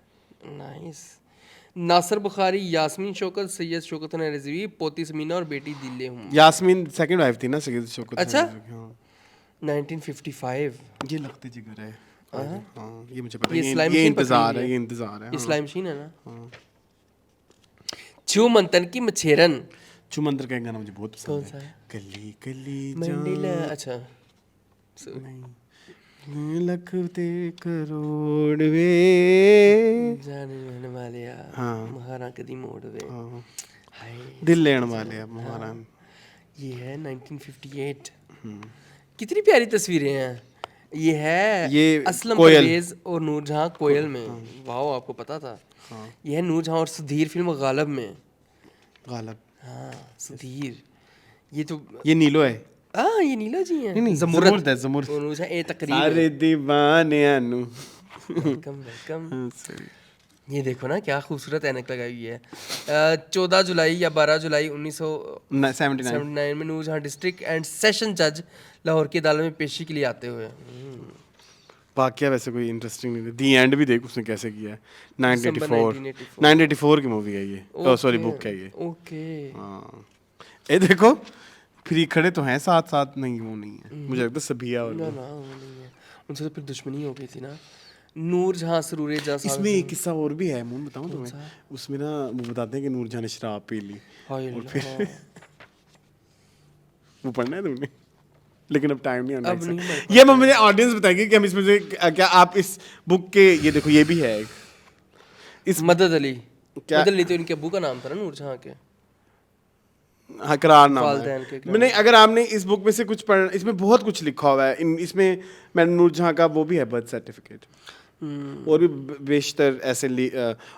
नाइस। नासिर बुखारी, यास्मीन शौकत, सैयद शौकत हुसैन रिजवी, पोती समीना और बेटी दिले हुमा। यास्मीन सेकंड वाइफ थी ना सैयद शौकत अच्छा? हुसैन रिजवी, हाँ। 1955। ये लगते जिगर है। हाँ ये मुझे पता ये है, इस्लाम ये मशीन पर इंतजार फिल्म है, है। ये इंतजार है। इस्लाम शीन है ना। छू मंतन की मछेरन। चुमंदर का एक गाना मुझे बहुत कौन पसंद सा है। है? गली गली मंडिला। अच्छा लखते करोड़ वे। जाने रहने वाले यार, हाँ। महारा कदी मोड़ वे। हाँ, हाय, दिल लेने वाले अब महारान। ये है 1958। कितनी प्यारी तस्वीरें हैं। ये है ये असलम कोयल। परवेज और नूरजहां कोयल में। वाह, आपको पता था। ये है नूरजहां और सुधीर फिल्म गालब में। गालब हाँ सुधीर। ये तो ये नीलो है। हाँ ये नीला जी हैं। नहीं, ज़मुरत। ज़मुरत है, ज़मुरत। और नूरजहां ए तकरीब। सारे दीवाने आनू। Welcome welcome. ये देखो ना क्या खूबसूरत ऐनक लगाई हुई है। 14 जुलाई या 12 जुलाई 79 1979 में नूरजहां डिस्ट्रिक्ट एंड सेशन जज लाहौर की अदालत में पेशी के लिए आते हुए। वाकया वैसे कोई इंटरेस्टिंग नहीं। दी एंड भी देख उसने कैसे किया है। 1984 1984 1984 की मूवी है ये। ओह सॉरी बुक है ये। ओके। हाँ ये देखो फ्री खड़े तो हैं साथ साथ, नहीं वो नहीं है, मुझे लगता है सबिया और ना वो। ना वो नहीं है, उनसे तो फिर दुश्मनी हो गई थी ना। नूरजहां सरूरे जहां इसमें एक किस्सा और भी है, मुझे बताऊं तुम्हें। उसमें ना वो बताते हैं कि नूरजहां ने शराब पी ली और फिर वो पढ़ना है तुमने, लेकिन अब टाइम नहीं अब होना नहीं है। ये मुझे ऑडियंस बताएगी कि हम इसमें से क्या आप इस बुक के, ये देखो ये भी है इस मदद अली। क्या- मदद अली तो इनके अबू का नाम था ना नूरजहां के। हाँ करार नाम वालिदैन के है। क्या? मैंने अगर आपने इस बुक में से कुछ पढ़, इसमें बहुत कुछ लिखा हुआ है। इसमें मैंने नूरजहां का वो भी है बर्थ सर्टिफिकेट और भी बेशतर ऐसे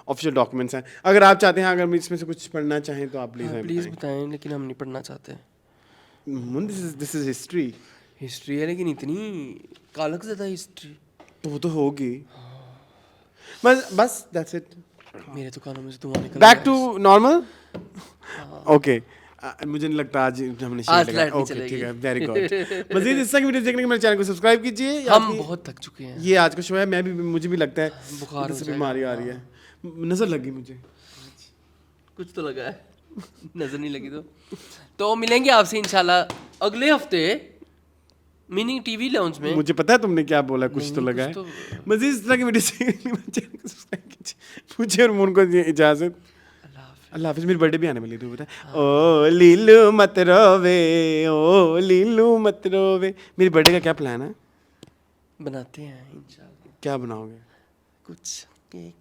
ऑफिशियल डॉक्यूमेंट्स हैं। अगर आप चाहते हैं, अगर इसमें से कुछ पढ़ना चाहें तो आप प्लीज़ प्लीज़ बताएं, लेकिन हम नहीं पढ़ना चाहते। This is history. हिस्ट्री है लेकिन इतनी कालक ज़्यादा हिस्ट्री। तो वो तो होगी। बस दैट्स इट। मेरे तो कानों में से धुआं निकल बैक रहा टू है। नॉर्मल। ओके मुझे नहीं लगता आज हमने आज शेयर लाइट लगा। नहीं ओके चलेगी। ठीक है, वेरी गुड। मज़ीद इस तरह की वीडियोस देखने के लिए मेरे चैनल को सब्सक्राइब कीजिए। हम बहुत थक चुके हैं। ये आज का शो है। मैं भी, मुझे भी लगता है बुखार हो से जाएगा। बीमारी आ रही है। नजर लगी मुझे। कुछ तो लगा है। नजर नहीं लगी तो मिलेंगे आपसे इंशाल्लाह अगले हफ्ते मिनी टीवी लॉन्च में। मुझे पता है तुमने क्या बोला, कुछ नहीं, तो लगा कुछ है। मज़ीद इस तरह की वीडियो देखने के लिए मेरे चैनल को सब्सक्राइब कीजिए। मुझे और मोन को इजाज़त। अल्लाह हाफिज़। मेरी बर्थडे भी आने वाली है, तू बता। ओ लीलू मत रोवे, ओ लीलू मत रोवे। मेरी बर्थडे का क्या प्लान है? बनाते हैं इंशाल्लाह क्या बनाओगे? कुछ केक